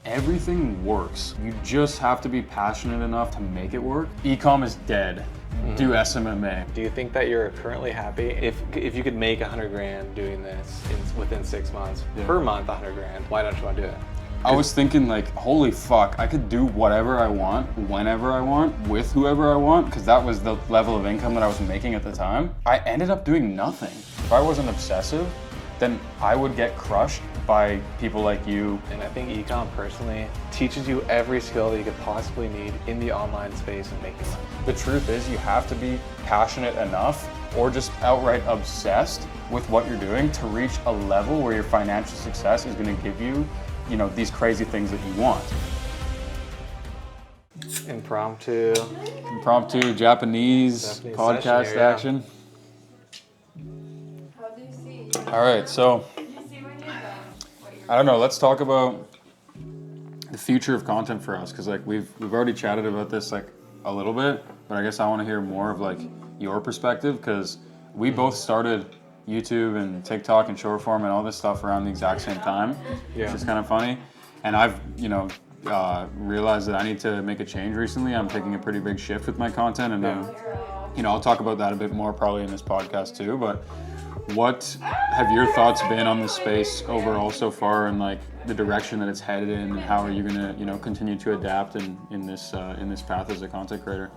everything works. You just have to be passionate enough to make it work. Ecom is dead. Do SMMA. Do you think that you're currently happy if you could make 100 grand doing this within 6 months, per month 100 grand? Why don't you want to do it? I was thinking like, holy fuck, I could do whatever I want, whenever I want, with whoever I want, because that was the level of income that I was making at the time. I ended up doing nothing. If I wasn't obsessive, then I would get crushed by people like you. And I think Ecom personally teaches you every skill that you could possibly need in the online space and making money. The truth is you have to be passionate enough or just outright obsessed with what you're doing to reach a level where your financial success is going to give you, you know, these crazy things that you want. Impromptu Japanese podcast session here, yeah. action. All right, so I don't know. Let's talk about the future of content for us, because like we've already chatted about this like a little bit, but I guess I want to hear more of like your perspective, because we both started YouTube and TikTok and short form and all this stuff around the exact same time, which is kind of funny. And I've realized that I need to make a change recently. I'm taking a pretty big shift with my content, and I'll talk about that a bit more probably in this podcast too. But what have your thoughts been on the space overall so far, and like the direction that it's headed in, and how are you gonna continue to adapt in this path as a content creator?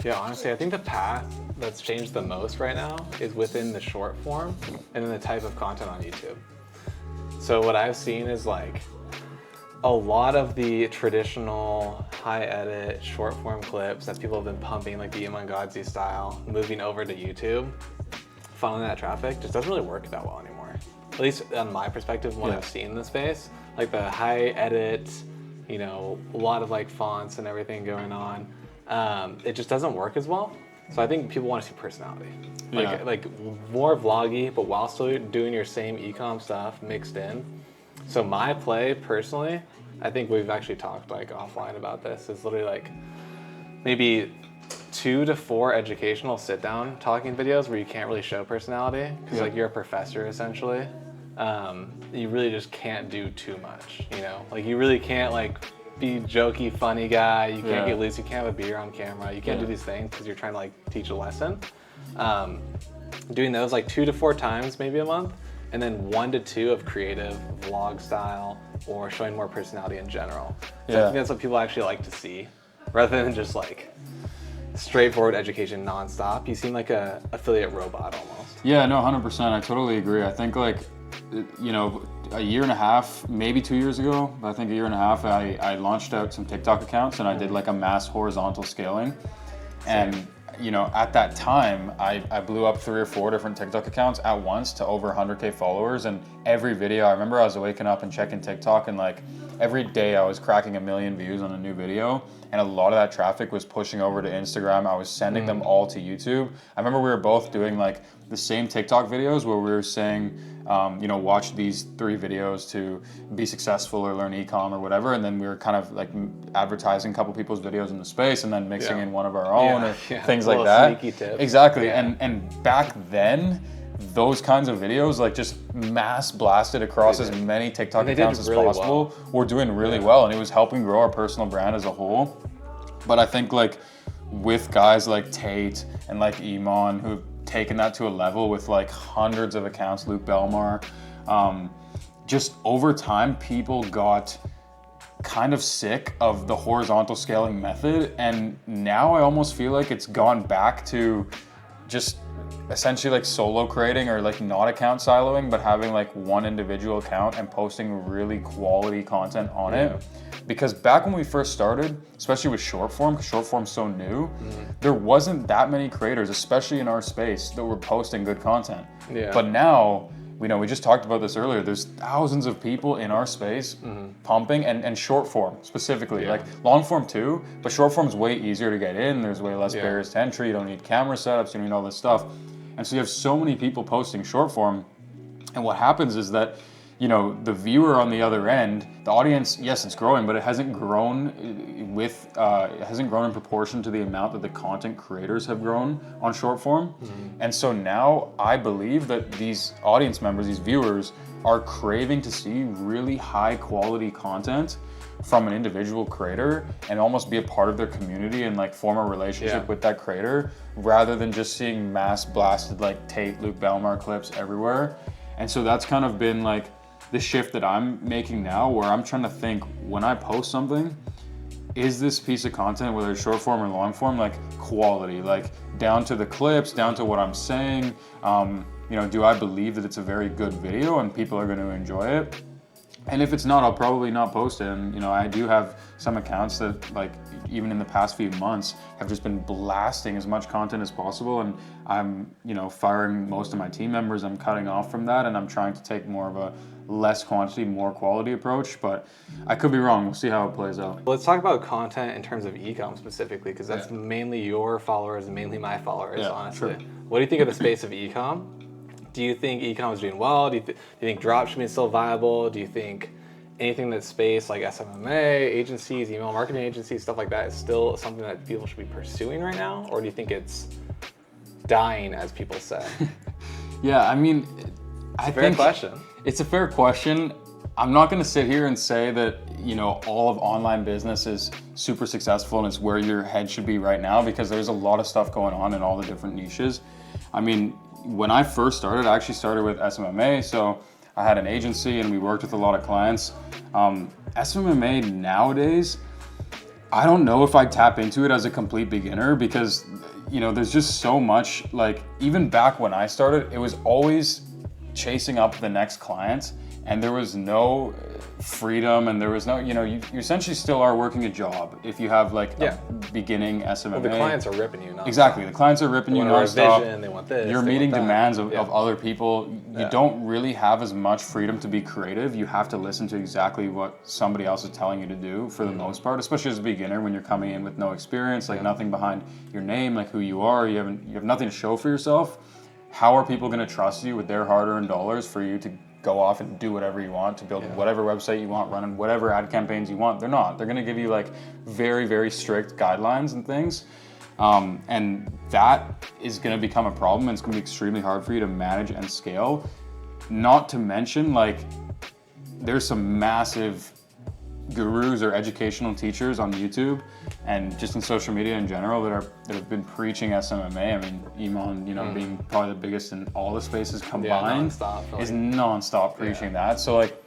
Yeah, honestly, I think the path that's changed the most right now is within the short form and then the type of content on YouTube. So what I've seen is like a lot of the traditional high edit short form clips that people have been pumping, like the Imangadzi style, moving over to YouTube, funneling that traffic just doesn't really work that well anymore. At least on my perspective, what I've seen in the space, like the high edit, a lot of like fonts and everything going on. It just doesn't work as well. So I think people want to see personality. Like more vloggy, but while still doing your same ecom stuff mixed in. So my play personally, I think we've actually talked like offline about this, is literally like maybe 2 to 4 educational sit down talking videos where you can't really show personality because like you're a professor essentially. You really just can't do too much, like you really can't like be jokey, funny guy. You can't get loose. You can't have a beer on camera. You can't do these things because you're trying to like teach a lesson. Doing those like 2 to 4 times maybe a month, and then 1 to 2 of creative vlog style or showing more personality in general. So I think that's what people actually like to see, rather than just like straightforward education nonstop. You seem like a affiliate robot almost. Yeah, no, 100%. I totally agree. I think like, a year and a half, maybe 2 years ago, but I think a year and a half, I launched out some TikTok accounts and I did like a mass horizontal scaling. And at that time, I blew up 3 or 4 different TikTok accounts at once to over 100K followers. And every video, I remember I was waking up and checking TikTok, and like every day I was cracking 1 million views on a new video. And a lot of that traffic was pushing over to Instagram. I was sending them all to YouTube. I remember we were both doing like the same TikTok videos where we were saying, watch these 3 videos to be successful or learn ecom or whatever. And then we were kind of like advertising a couple people's videos in the space and then mixing in one of our own or things like that. Sneaky tip. Exactly. Yeah. And back then, those kinds of videos like just mass blasted across as many TikTok accounts as possible. Were doing really well, and it was helping grow our personal brand as a whole. But I think like with guys like Tate and like Iman, who've taken that to a level with like hundreds of accounts, Luke Belmar, just over time people got kind of sick of the horizontal scaling method, and now I almost feel like it's gone back to just essentially like solo creating, or like not account siloing, but having like one individual account and posting really quality content on it. Because back when we first started, especially with short form, because short form's so new, there wasn't that many creators, especially in our space, that were posting good content. But now, we just talked about this earlier, there's thousands of people in our space pumping, and short form specifically, like long form too, but short form's way easier to get in, there's way less barriers to entry, you don't need camera setups, you don't need all this stuff. And so you have so many people posting short form, and what happens is that, the viewer on the other end, the audience, yes, it's growing, but it hasn't grown in proportion to the amount that the content creators have grown on short form. And so now I believe that these audience members, these viewers, are craving to see really high quality content from an individual creator and almost be a part of their community and like form a relationship with that creator, rather than just seeing mass blasted like Tate, Luke Belmar clips everywhere. And so that's kind of been like the shift that I'm making now, where I'm trying to think, when I post something, is this piece of content, whether it's short form or long form, like quality, like down to the clips, down to what I'm saying? You know, do I believe that it's a very good video and people are going to enjoy it? And if it's not, I'll probably not post it. And, you know, I do have some accounts that, like, even in the past few months have just been blasting as much content as possible. And I'm, you know, firing most of my team members. I'm cutting off from that, and I'm trying to take more of a less quantity, more quality approach. But I could be wrong. We'll see how it plays out. Let's talk about content in terms of Ecom specifically, because that's mainly your followers and mainly my followers, honestly. Sure. What do you think of the space of Ecom? Do you think Ecom is doing well? Do you think dropshipping is still viable? Do you think anything in that space like SMMA, agencies, email marketing agencies, stuff like that is still something that people should be pursuing right now? Or do you think it's dying, as people say? Yeah, I mean, it's a fair question. It's a fair question. I'm not going to sit here and say that, you know, all of online business is super successful and it's where your head should be right now, because there's a lot of stuff going on in all the different niches. I mean, when I first started, I actually started with SMMA, so I had an agency and we worked with a lot of clients. SMMA nowadays, I don't know if I'd tap into it as a complete beginner, because, you know, there's just so much, like, even back when I started, it was always chasing up the next client, and there was no freedom, and there was no, you know, you essentially still are working a job if you have like a beginning SMMA. Well, the clients are ripping you nonstop. Exactly, the clients are ripping you nonstop. They want vision, they want this. You're meeting demands of other people. You don't really have as much freedom to be creative. You have to listen to exactly what somebody else is telling you to do for the most part, especially as a beginner when you're coming in with no experience, like nothing behind your name, like who you are. You have nothing to show for yourself. How are people going to trust you with their hard-earned dollars for you to go off and do whatever you want, to build whatever website you want, running whatever ad campaigns you want? They're not. They're going to give you like very, very strict guidelines and things. And that is going to become a problem, and it's going to be extremely hard for you to manage and scale. Not to mention, like, there's some massive gurus or educational teachers on YouTube and just in social media in general that have been preaching SMMA. I mean, Emon, you know, being probably the biggest in all the spaces combined, is nonstop preaching that. So like,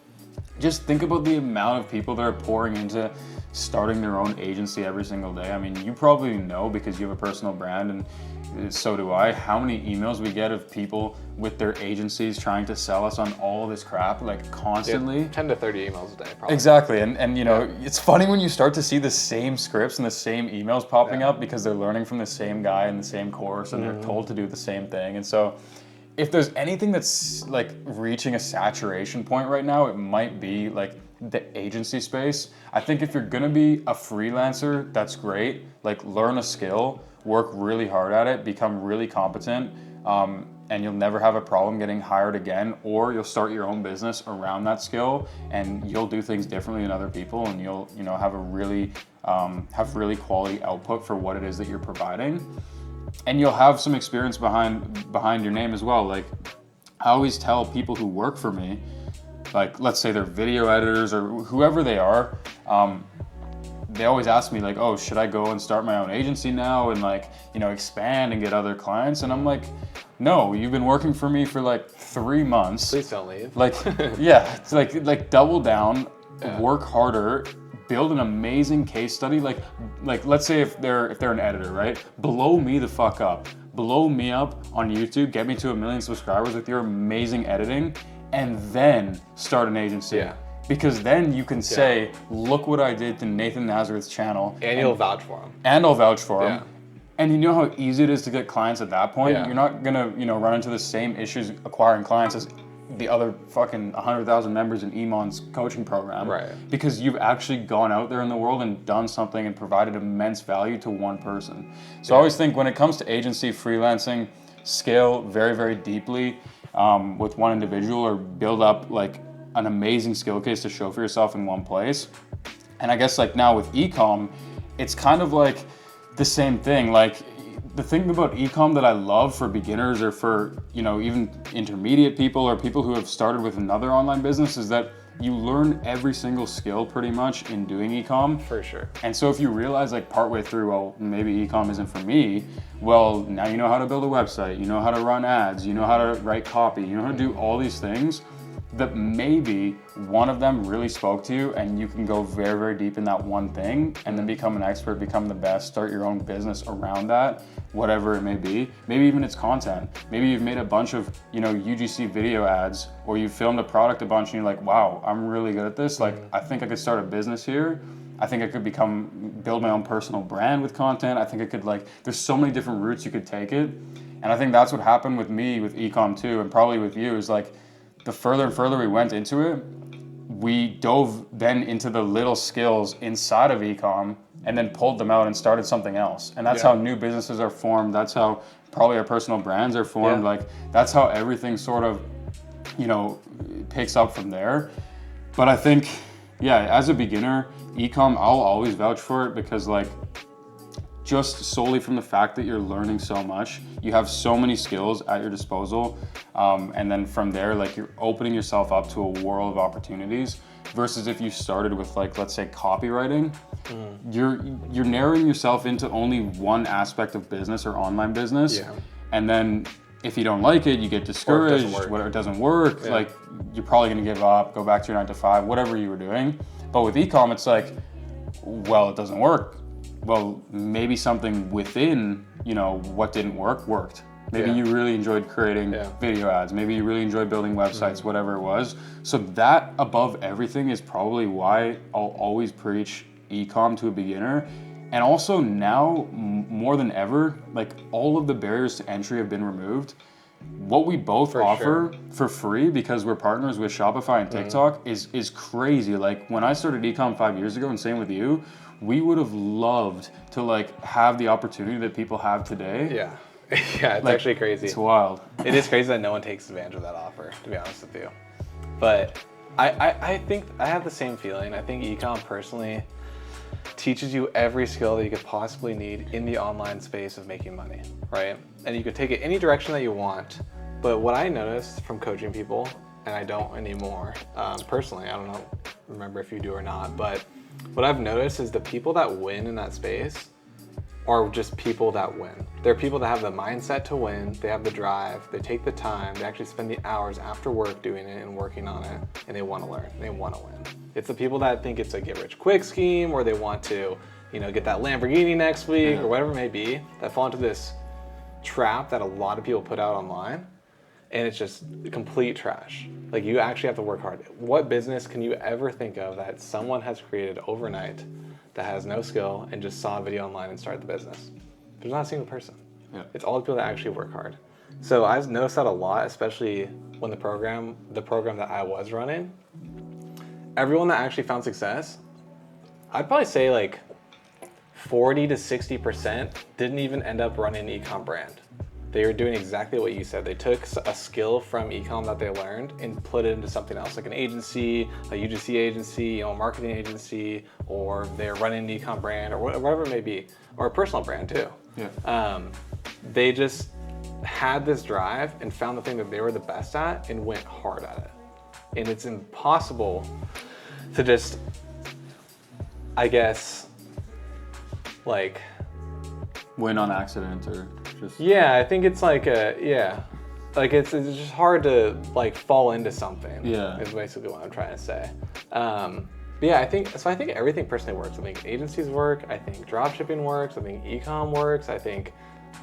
just think about the amount of people that are pouring into starting their own agency every single day. I mean, you probably know, because you have a personal brand, and so do I, how many emails we get of people with their agencies trying to sell us on all this crap, like constantly. 10 to 30 emails a day, probably. Exactly, and you know, it's funny when you start to see the same scripts and the same emails popping up, because they're learning from the same guy in the same course, and they're told to do the same thing. And so, if there's anything that's like reaching a saturation point right now, it might be like the agency space. I think if you're gonna be a freelancer, that's great. Like, learn a skill, work really hard at it, become really competent, and you'll never have a problem getting hired again. Or you'll start your own business around that skill, and you'll do things differently than other people, and you'll, you know, have a really quality output for what it is that you're providing. And you'll have some experience behind your name as well. Like, I always tell people who work for me, like, let's say they're video editors or whoever they are, they always ask me like, oh, should I go and start my own agency now and, like, you know, expand and get other clients? And I'm like, no, you've been working for me for like 3 months. Please don't leave. Like, yeah, it's like double down, work harder, build an amazing case study. Like let's say if they're an editor, right? Blow me the fuck up. Blow me up on YouTube, get me to 1 million subscribers with your amazing editing, and then start an agency. Yeah. Because then you can say, look what I did to Nathan Nazareth's channel. And you'll vouch for him. And I'll vouch for him. And you know how easy it is to get clients at that point? You're not gonna, you know, run into the same issues acquiring clients as the other fucking 100,000 members in Emon's coaching program. Right. Because you've actually gone out there in the world and done something and provided immense value to one person. So I always think when it comes to agency, freelancing, scale very, very deeply with one individual, or build up like an amazing skill case to show for yourself in one place. And I guess like now with Ecom, it's kind of like the same thing. Like, the thing about Ecom that I love for beginners, or for, you know, even intermediate people or people who have started with another online business, is that you learn every single skill pretty much in doing ecom. For sure. And so if you realize like partway through, well, maybe ecom isn't for me, well, now you know how to build a website, you know how to run ads, you know how to write copy, you know how to do all these things, that maybe one of them really spoke to you and you can go very, very deep in that one thing and then become an expert, become the best, start your own business around that, whatever it may be. Maybe even it's content. Maybe you've made a bunch of, UGC video ads, or you filmed a product a bunch and you're like, wow, I'm really good at this. Like, I think I could start a business here. I think I could build my own personal brand with content. I think I could there's so many different routes you could take it. And I think that's what happened with me with ecom too, and probably with you, is like, the further and further we went into it, we dove then into the little skills inside of ecom and then pulled them out and started something else. And that's how new businesses are formed. That's how probably our personal brands are formed. Like, that's how everything sort of, picks up from there. But I think, as a beginner, ecom, I'll always vouch for it, because just solely from the fact that you're learning so much, you have so many skills at your disposal, and then from there, you're opening yourself up to a world of opportunities. Versus if you started with let's say copywriting, you're narrowing yourself into only one aspect of business or online business, and then if you don't like it, you get discouraged. Or it doesn't work. You're probably gonna give up, go back to your 9 to 5, whatever you were doing. But with ecom, it's well, it doesn't work. Well, maybe something within, what didn't work worked. Maybe you really enjoyed creating video ads. Maybe you really enjoyed building websites, whatever it was. So that above everything is probably why I'll always preach ecom to a beginner. And also now more than ever, all of the barriers to entry have been removed. What we both offer for free, because we're partners with Shopify and TikTok, is crazy. When I started ecom 5 years ago, and same with you, we would have loved to have the opportunity that people have today. Yeah, it's actually crazy. It's wild. It is crazy that no one takes advantage of that offer, to be honest with you. But I think I have the same feeling. I think ecom personally teaches you every skill that you could possibly need in the online space of making money, right? And you could take it any direction that you want. But what I noticed from coaching people, and I don't anymore, personally, I don't remember if you do or not, but what I've noticed is the people that win in that space are just people that win. They're people that have the mindset to win, they have the drive, they take the time, they actually spend the hours after work doing it and working on it, and they want to learn, they want to win. It's the people that think it's a get-rich-quick scheme, or they want to, get that Lamborghini next week, or whatever it may be, that fall into this trap that a lot of people put out online, and it's just complete trash. You actually have to work hard. What business can you ever think of that someone has created overnight that has no skill and just saw a video online and started the business? There's not a single person. It's all the people that actually work hard. So I've noticed that a lot, especially when the program that I was running, everyone that actually found success, I'd probably say 40 to 60% didn't even end up running an ecom brand. They were doing exactly what you said. They took a skill from ecom that they learned and put it into something else, like an agency, a UGC agency, a marketing agency, or they're running an ecom brand, or whatever it may be, or a personal brand too. They just had this drive and found the thing that they were the best at and went hard at it. And it's impossible to just, I guess, win on accident, or just... I think it's it's just hard to fall into something. Is basically what I'm trying to say. I think everything personally works. I think agencies work. I think dropshipping works. I think ecom works. I think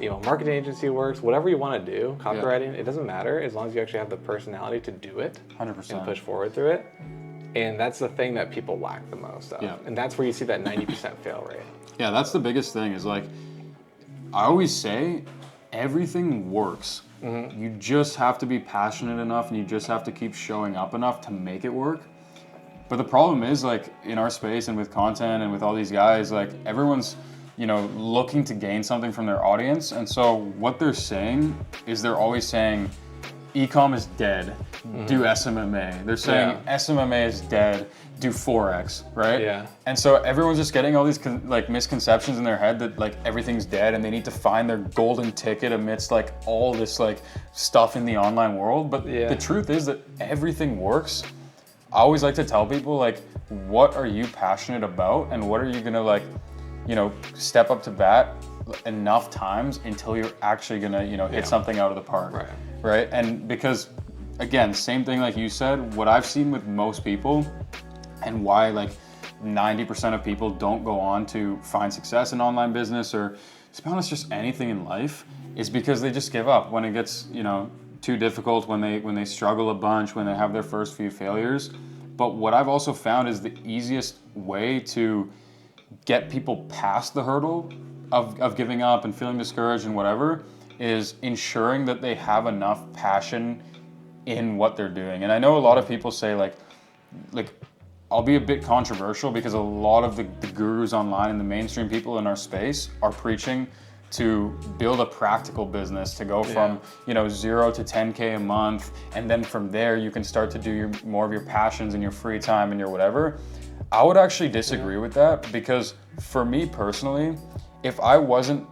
marketing agency works. Whatever you want to do, copywriting, it doesn't matter as long as you actually have the personality to do it 100%. And push forward through it. And that's the thing that people lack the most of. And that's where you see that 90% fail rate. Yeah, that's the biggest thing, is I always say everything works. You just have to be passionate enough, and you just have to keep showing up enough to make it work. But the problem is, in our space and with content and with all these guys, everyone's, looking to gain something from their audience. And so what they're saying is they're always saying, ecom is dead, do SMMA. They're saying SMMA is dead, do Forex, right? And so everyone's just getting all these misconceptions in their head that everything's dead and they need to find their golden ticket amidst all this stuff in the online world. But the truth is that everything works I always like to tell people, like, what are you passionate about, and what are you gonna, like, you know, step up to bat enough times until you're actually gonna, you know, hit something out of the park, right? And because, again, same thing like you said, what I've seen with most people, and why like 90% of people don't go on to find success in online business, or to be honest, just anything in life, is because they just give up when it gets, you know, too difficult, when they struggle a bunch, when they have their first few failures. But what I've also found is the easiest way to get people past the hurdle of giving up and feeling discouraged and whatever is ensuring that they have enough passion in what they're doing. And I know a lot of people say like I'll be a bit controversial, because a lot of the gurus online and the mainstream people in our space are preaching to build a practical business, to go from, you know, 0 to 10K a month, and then from there you can start to do more of your passions in your free time and your whatever. I would actually disagree with that, because for me personally, if I wasn't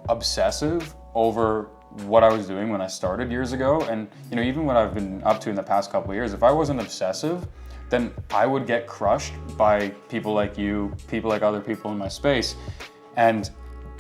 obsessive over what I was doing when I started years ago, and, you know, even what I've been up to in the past couple of years, if I wasn't obsessive, then I would get crushed by people like you, people like other people in my space. And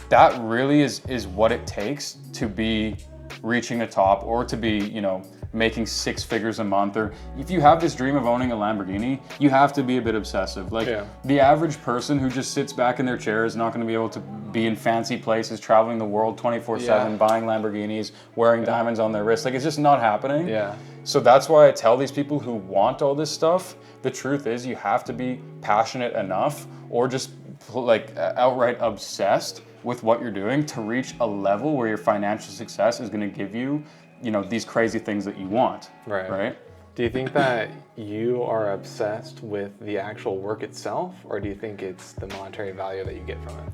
that really is what it takes to be reaching the top, or to be, you know, making 6 figures a month. Or if you have this dream of owning a Lamborghini, you have to be a bit obsessive. Like the average person who just sits back in their chair is not going to be able to be in fancy places, traveling the world 24/7, buying Lamborghinis, wearing diamonds on their wrists. Like, it's just not happening. So that's why I tell these people who want all this stuff, the truth is you have to be passionate enough, or just like outright obsessed with what you're doing, to reach a level where your financial success is going to give you, you know, these crazy things that you want. Right? Do you think that you are obsessed with the actual work itself, or do you think it's the monetary value that you get from it?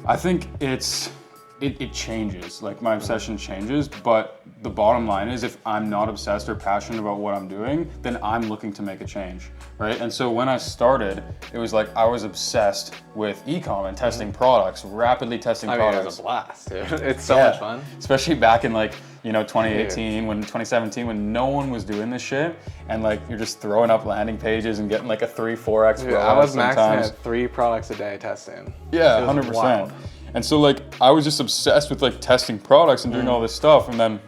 I think it changes. Like, my obsession changes, but the bottom line is, if I'm not obsessed or passionate about what I'm doing, then I'm looking to make a change, right? And so when I started, it was like I was obsessed with Ecom and testing products, rapidly testing products. It was a blast, dude. It's so much fun. Especially back in, like, you know, 2018, 2017, when no one was doing this shit, and like you're just throwing up landing pages and getting like a 3-4x. Dude, I was maxing at 3 products a day testing. Yeah, 100%. And so like I was just obsessed with like testing products and doing all this stuff, and then,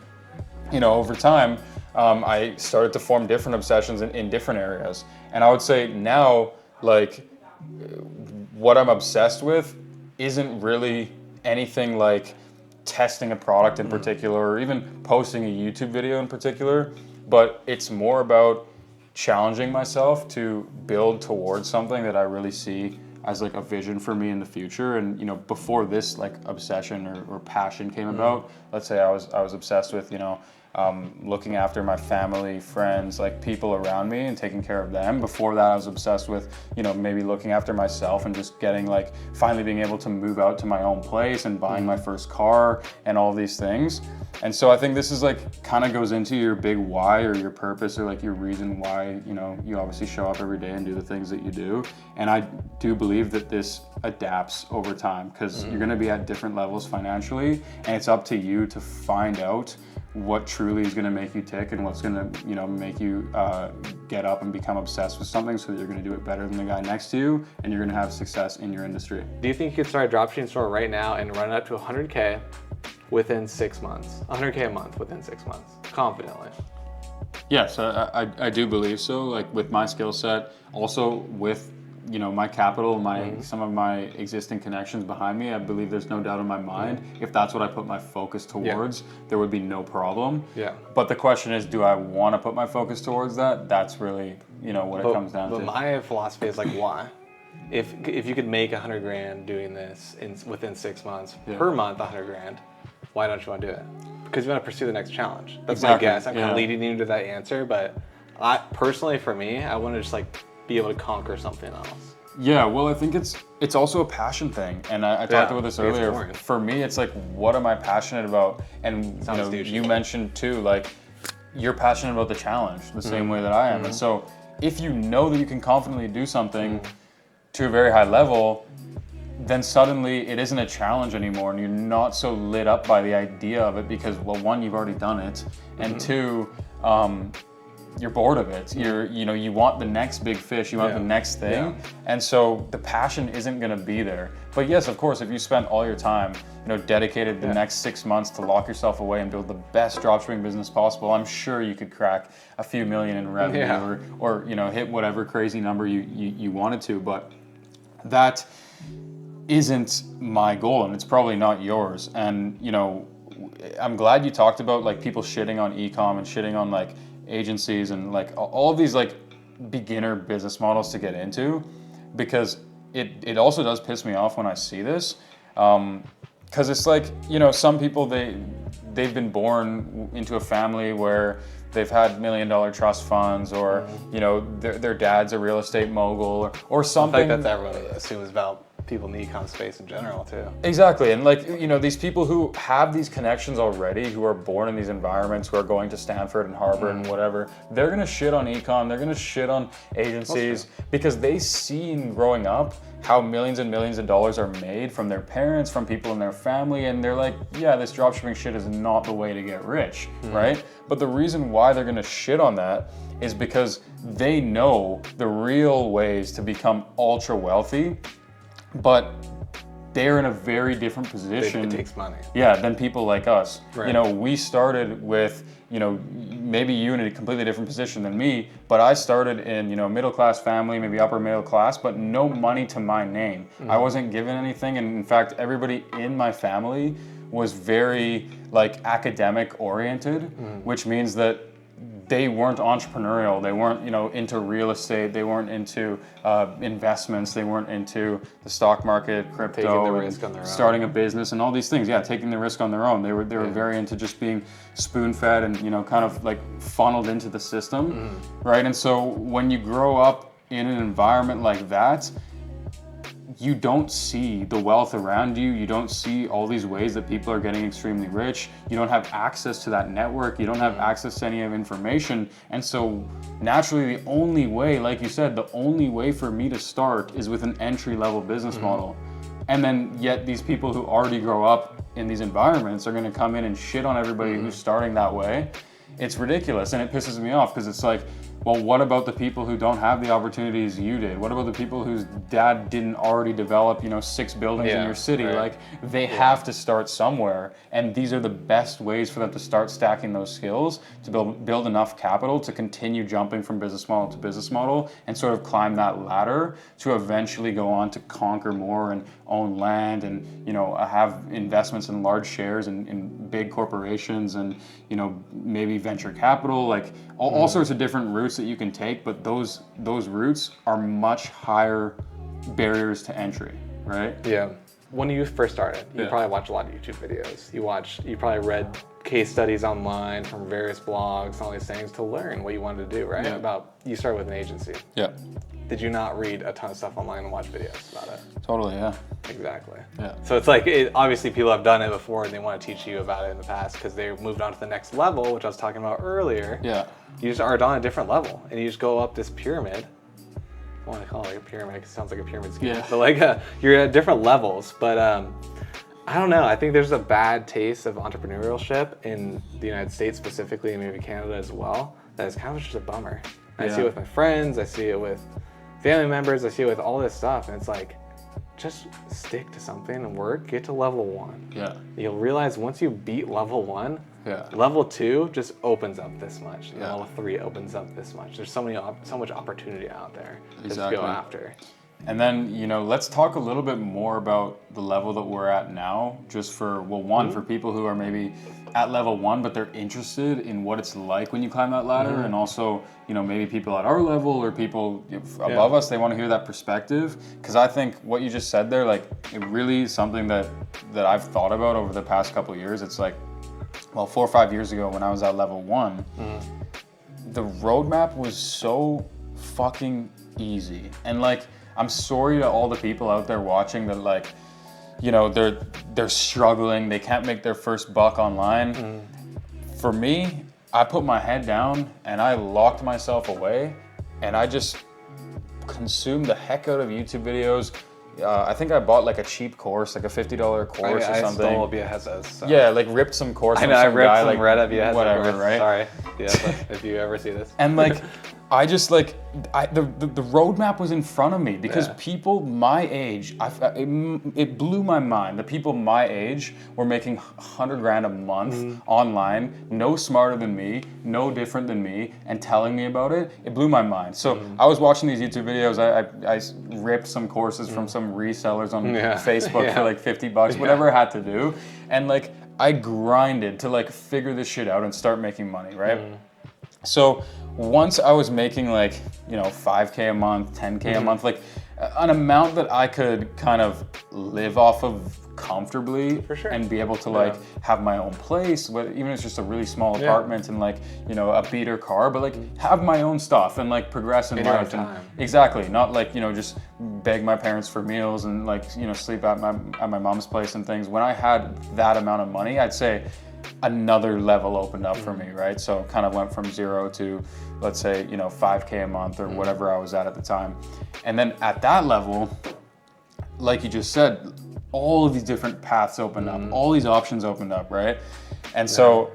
you know, over time, I started to form different obsessions in different areas. And I would say now, like, what I'm obsessed with isn't really anything like testing a product in particular, or even posting a YouTube video in particular, but it's more about challenging myself to build towards something that I really see as like a vision for me in the future. And, you know, before this like obsession or passion came about, let's say I was obsessed with, you know, looking after my family, friends, like people around me, and taking care of them. Before that, I was obsessed with, you know, maybe looking after myself and just getting like, finally being able to move out to my own place and buying my first car and all these things. And so I think this is like, kind of goes into your big why, or your purpose, or like your reason why, you know, you obviously show up every day and do the things that you do. And I do believe that this adapts over time, because you're going to be at different levels financially, and it's up to you to find out what truly is going to make you tick, and what's going to, you know, make you get up and become obsessed with something, so that you're going to do it better than the guy next to you, and you're going to have success in your industry. Do you think you could start a dropshipping store right now and run it up to 100K within 6 months? 100K a month within 6 months, confidently? Yes, I do believe so. Like, with my skill set, also with, you know, my capital, some of my existing connections behind me, I believe there's no doubt in my mind, if that's what I put my focus towards, there would be no problem. But the question is, do I want to put my focus towards that? That's really, you know, what it comes down to. But my philosophy is like, why? If you could make 100 grand doing this within 6 months, per month 100 grand, why don't you want to do it? Because you want to pursue the next challenge. That's my guess. I'm kind of leading you to that answer, but personally, for me, I want to just like be able to conquer something else. Yeah, well, I think it's also a passion thing, and I talked about this earlier. For me, it's like, what am I passionate about? And you know, you mentioned too, like, you're passionate about the challenge the same way that I am. And so, if you know that you can confidently do something to a very high level, then suddenly it isn't a challenge anymore, and you're not so lit up by the idea of it, because, well, one, you've already done it, and two, you're bored of it. You want the next big fish, you want the next thing. And so the passion isn't gonna be there. But yes, of course, if you spend all your time, dedicated the next 6 months to lock yourself away and build the best dropshipping business possible, I'm sure you could crack a few million in revenue or hit whatever crazy number you wanted to. But that isn't my goal, and it's probably not yours. And I'm glad you talked about like people shitting on Ecom and shitting on like agencies and like all of these like beginner business models to get into, because it also does piss me off when I see this, because it's like some people they've been born into a family where they've had $1 million trust funds, or their dad's a real estate mogul or something. I think that's everyone assumes about people in the ecom space in general too. Exactly. And like, these people who have these connections already, who are born in these environments, who are going to Stanford and Harvard and whatever, they're going to shit on ecom, they're going to shit on agencies because they seen growing up how millions and millions of dollars are made from their parents, from people in their family, and they're like, yeah, this dropshipping shit is not the way to get rich, right? But the reason why they're going to shit on that is because they know the real ways to become ultra wealthy, but they're in a very different position. It takes money. Yeah, than people like us. Right. We started with, maybe you in a completely different position than me, but I started in, middle class family, maybe upper middle class, but no money to my name. I wasn't given anything, and in fact, everybody in my family was very like academic oriented, which means that they weren't entrepreneurial. They weren't, into real estate. They weren't into investments. They weren't into the stock market, crypto, taking the risk on their own, starting a business, and all these things. Yeah, taking the risk on their own. They were very into just being spoon-fed and kind of like funneled into the system, right? And so when you grow up in an environment like that, you don't see the wealth around you. You don't see all these ways that people are getting extremely rich. You don't have access to that network. You don't have access to any of information. And so naturally, the only way, like you said, the only way for me to start is with an entry-level business model. And then yet these people who already grow up in these environments are going to come in and shit on everybody who's starting that way. It's ridiculous, and it pisses me off because it's like, well, what about the people who don't have the opportunities you did? What about the people whose dad didn't already develop, 6 buildings in your city? Right. Like, they have to start somewhere, and these are the best ways for them to start stacking those skills, to build enough capital to continue jumping from business model to business model and sort of climb that ladder to eventually go on to conquer more and own land and, have investments in large shares in big corporations and, maybe venture capital, like all sorts of different routes that you can take, but those routes are much higher barriers to entry, right? Yeah. When you first started, you probably watched a lot of YouTube videos. You probably read case studies online from various blogs, all these things to learn what you wanted to do, right? Yeah. You started with an agency. Yeah. Did you not read a ton of stuff online and watch videos about it? Totally, yeah. Exactly. Yeah. So it's like, obviously people have done it before and they want to teach you about it in the past because they moved on to the next level, which I was talking about earlier. Yeah. You just are on a different level and you just go up this pyramid. I want to call it like a pyramid because it sounds like a pyramid scheme. Yeah. But like you're at different levels. But I don't know. I think there's a bad taste of entrepreneurship in the United States specifically, and maybe Canada as well. That is kind of just a bummer. I see it with my friends. I see it with family members. I see it with all this stuff. And it's like, just stick to something and work. Get to level 1. Yeah. You'll realize once you beat level 1, level 2 just opens up this much. And level 3 opens up this much. There's so much opportunity out there to go after. And then, let's talk a little bit more about the level that we're at now, just for, for people who are maybe at level 1, but they're interested in what it's like when you climb that ladder, and also, maybe people at our level or people above us, they want to hear that perspective. Because I think what you just said there, like, it really is something that I've thought about over the past couple of years. It's like, well, 4 or 5 years ago when I was at level 1, the roadmap was so fucking easy. And like, I'm sorry to all the people out there watching that, like, they're struggling, they can't make their first buck online. For me, I put my head down and I locked myself away and I just consumed the heck out of YouTube videos, I think I bought like a cheap course, like a $50 course or something. I stole Vieja's. So. Yeah, like ripped some course. I know, I ripped some red at Vieja's. Whatever, right? Sorry, if you ever see this. And like, I just like, the roadmap was in front of me because people my age, it blew my mind. The people my age were making $100,000 a month online, no smarter than me, no different than me, and telling me about it. It blew my mind. So I was watching these YouTube videos. I ripped some courses from some resellers on Facebook for like $50, whatever I had to do, and like I grinded to like figure this shit out and start making money, right? So once I was making like, you know, 5K a month, 10K a month, like an amount that I could kind of live off of comfortably and be able to like have my own place, even if it's just a really small apartment and like, you know, a beater car, but like have my own stuff and like progress in life. And exactly, not like, you know, just beg my parents for meals and like, you know, sleep at my mom's place and things. When I had that amount of money, I'd say another level opened up for me, right? So kind of went from 0 to, let's say, you know, 5K a month or whatever I was at the time. And then at that level, like you just said, all of these different paths opened up, all these options opened up, right? And so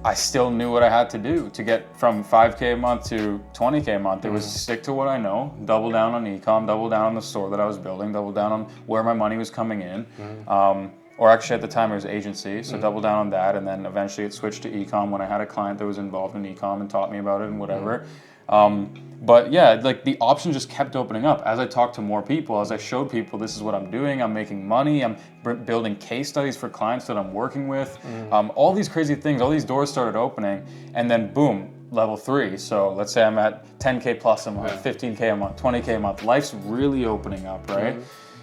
I still knew what I had to do to get from 5K a month to 20K a month. It was stick to what I know, double down on Ecom, double down on the store that I was building, double down on where my money was coming in. Or actually at the time it was agency, so double down on that, and then eventually it switched to Ecom when I had a client that was involved in Ecom and taught me about it and whatever. But yeah, like the options just kept opening up as I talked to more people, as I showed people this is what I'm doing, I'm making money, I'm building case studies for clients that I'm working with, all these crazy things, all these doors started opening, and then boom, level 3. So let's say I'm at 10K plus a month, 15K a month, 20K a month, life's really opening up, right?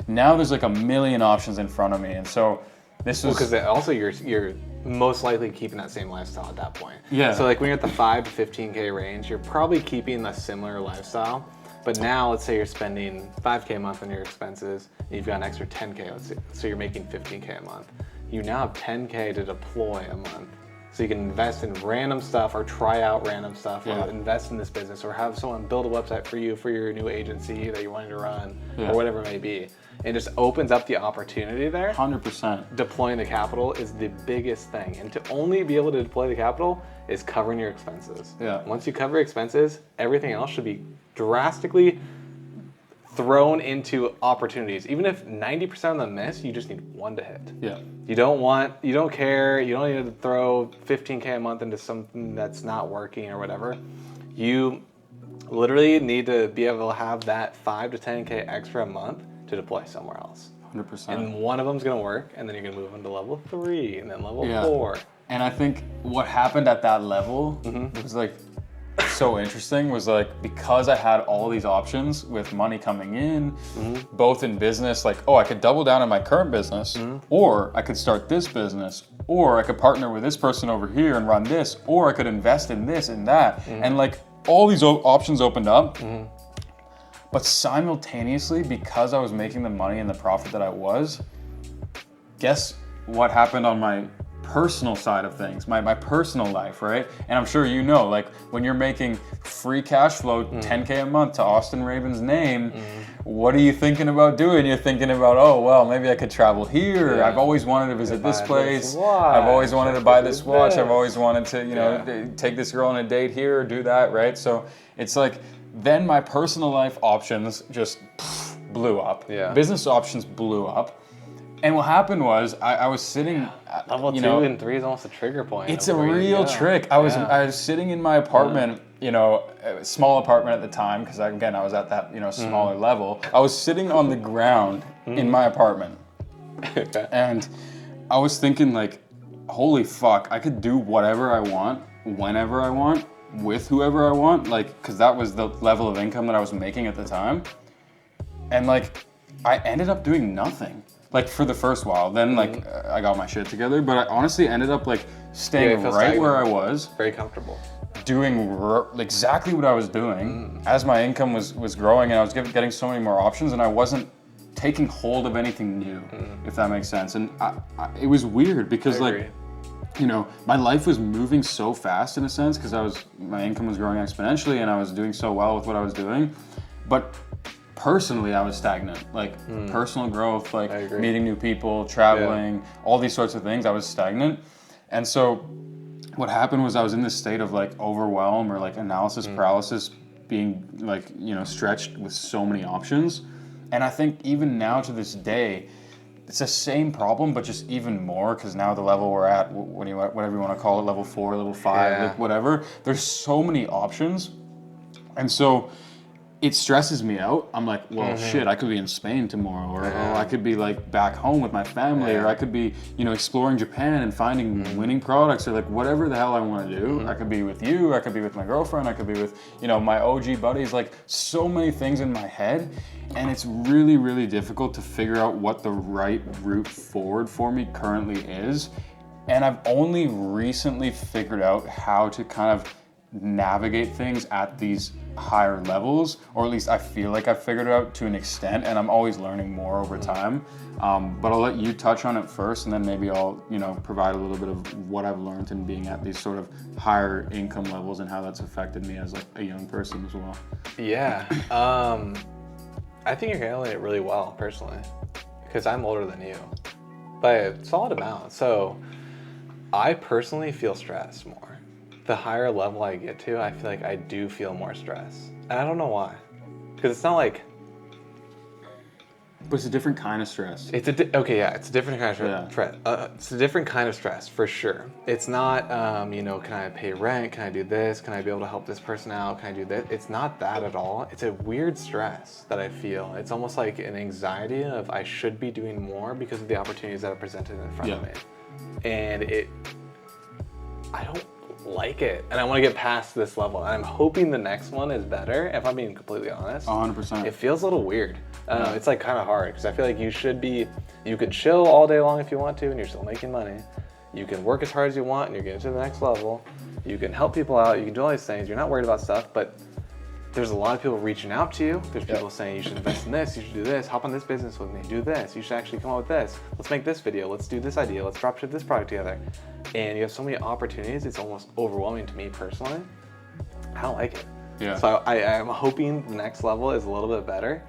Now there's like a million options in front of me, and so this was because also you're most likely keeping that same lifestyle at that point. Yeah. So like when you're at the 5 to 15K range, you're probably keeping a similar lifestyle. But now let's say you're spending 5K a month on your expenses, and you've got an extra 10K. Let's say, so you're making 15K a month. You now have 10K to deploy a month. So you can invest in random stuff or try out random stuff or invest in this business or have someone build a website for you for your new agency that you're wanting to run or whatever it may be. It just opens up the opportunity there. 100%. Deploying the capital is the biggest thing. And to only be able to deploy the capital is covering your expenses. Yeah. Once you cover expenses, everything else should be drastically thrown into opportunities. Even if 90% of them miss, you just need one to hit. Yeah. You don't care, you don't need to throw 15K a month into something that's not working or whatever. You literally need to be able to have that 5 to 10K extra a month to deploy somewhere else. 100%. And one of them's gonna work, and then you're gonna move into level 3, and then level 4. And I think what happened at that level was like so interesting, was like because I had all these options with money coming in, both in business, like, oh, I could double down on my current business, or I could start this business, or I could partner with this person over here and run this, or I could invest in this and that. And like all these options opened up. But simultaneously, because I was making the money and the profit that I was, guess what happened on my personal side of things, my personal life, right? And I'm sure you know, like when you're making free cash flow, 10K a month to Austin Raven's name, what are you thinking about doing? You're thinking about, oh, well, maybe I could travel here. I've always wanted to visit this place. I've always wanted to buy this watch. I've always wanted to, you know, take this girl on a date here or do that, right? So it's like, then my personal life options just blew up. Business options blew up. And what happened was I was sitting level 2 and 3 is almost a trigger point. It's a real trick. I was sitting in my apartment, you know, a small apartment at the time, because I was at that, you know, smaller level. I was sitting on the ground in my apartment. And I was thinking like, holy fuck, I could do whatever I want, whenever I want, with whoever I want, like, because that was the level of income that I was making at the time. And like, I ended up doing nothing, like for the first while. Then like, I got my shit together, but I honestly ended up like staying right where I was. Very comfortable. Doing exactly what I was doing as my income was growing, and I was getting so many more options, and I wasn't taking hold of anything new, if that makes sense. And it was weird because like, you know, my life was moving so fast in a sense, because my income was growing exponentially and I was doing so well with what I was doing. But personally I was stagnant. Like personal growth, like agree. meeting new people, traveling, all these sorts of things, I was stagnant. And so what happened was I was in this state of like overwhelm or like analysis paralysis, being like, you know, stretched with so many options. And I think even now to this day, it's the same problem, but just even more, because now the level we're at, whatever you want to call it, level 4, level 5, like whatever, there's so many options. And so it stresses me out. I'm like, well, shit, I could be in Spain tomorrow, or I could be like back home with my family, or I could be, you know, exploring Japan and finding winning products, or like whatever the hell I want to do. I could be with you, I could be with my girlfriend, I could be with, you know, my OG buddies, like so many things in my head. And it's really, really difficult to figure out what the right route forward for me currently is. And I've only recently figured out how to kind of navigate things at these higher levels, or at least I feel like I've figured it out to an extent, and I'm always learning more over time. But I'll let you touch on it first, and then maybe I'll, you know, provide a little bit of what I've learned in being at these sort of higher income levels and how that's affected me as like a young person as well. Yeah, I think you're handling it really well personally, because I'm older than you by a solid amount. So I personally feel stressed more. The higher level I get to, I feel like I do feel more stress. And I don't know why. Because it's not like... But it's a different kind of stress. It's a different kind of stress. It's a different kind of stress, for sure. It's not, you know, can I pay rent? Can I do this? Can I be able to help this person out? Can I do this? It's not that at all. It's a weird stress that I feel. It's almost like an anxiety of I should be doing more because of the opportunities that are presented in front of me. And I don't like it, and I want to get past this level, and I'm hoping the next one is better, if I'm being completely honest. 100%. It feels a little weird. It's like kind of hard, because I feel like you could chill all day long if you want to, and you're still making money. You can work as hard as you want, and you're getting to the next level. You can help people out, you can do all these things, you're not worried about stuff, but there's a lot of people reaching out to you. There's people saying you should invest in this, you should do this, hop on this business with me, do this, you should actually come up with this. Let's make this video, let's do this idea, let's dropship this product together. And you have so many opportunities, it's almost overwhelming to me personally. I don't like it. Yeah. So I'm hoping the next level is a little bit better.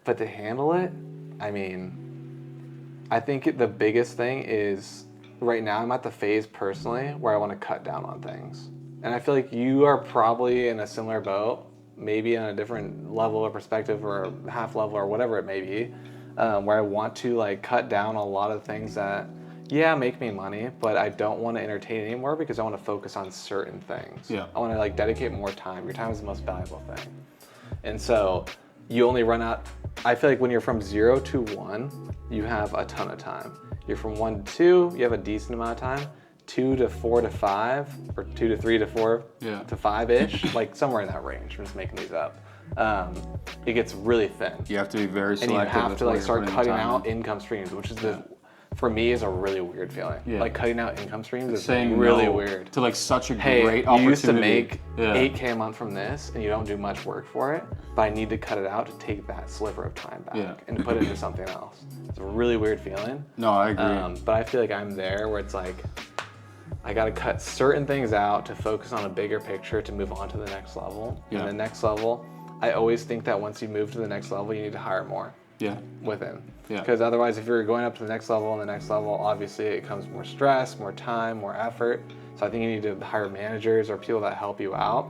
But to handle it, I mean, I think the biggest thing is right now I'm at the phase personally where I want to cut down on things. And I feel like you are probably in a similar boat, maybe on a different level or perspective or half level or whatever it may be, where I want to like cut down a lot of things that, make me money, but I don't want to entertain anymore because I want to focus on certain things. Yeah. I want to like dedicate more time. Your time is the most valuable thing. And so you only run out, I feel like when you're from 0 to 1, you have a ton of time. You're from 1 to 2, you have a decent amount of time. 2 to 4 to 5, or 2 to 3 to 4 to 5-ish, like somewhere in that range. I'm just making these up. It gets really thin. You have to be very selective. And you have to like start cutting out income streams, which is for me is a really weird feeling. Yeah. Like cutting out income streams is saying really no weird. To like such a great opportunity. You used to make $8K a month from this and you don't do much work for it, but I need to cut it out to take that sliver of time back and put it into something else. It's a really weird feeling. No, I agree. But I feel like I'm there where it's like, I got to cut certain things out to focus on a bigger picture to move on to the next level. Yeah. And the next level, I always think that once you move to the next level, you need to hire more. Yeah. Within. Yeah. Because otherwise, if you're going up to the next level and the next level, obviously it comes more stress, more time, more effort. So I think you need to hire managers or people that help you out.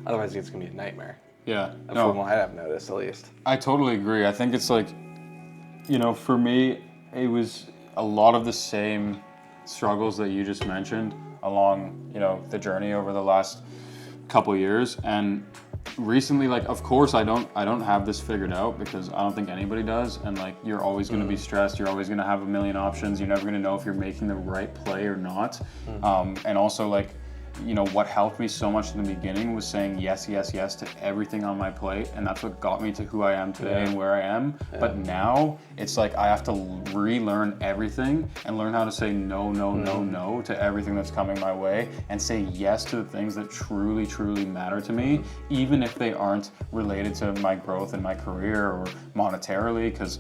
Otherwise, it's going to be a nightmare. Yeah. From what I've noticed, at least. I totally agree. I think it's like, you know, for me, it was a lot of the same struggles that you just mentioned along, you know, the journey over the last couple years. And recently, like, of course I don't have this figured out because I don't think anybody does, and like you're always going to be stressed, you're always going to have a million options, you're never going to know if you're making the right play or not. And also, like, you know, what helped me so much in the beginning was saying yes to everything on my plate, and that's what got me to who I am today and where I am. But now it's like I have to relearn everything and learn how to say no to everything that's coming my way, and say yes to the things that truly matter to me, even if they aren't related to my growth in my career or monetarily. Because,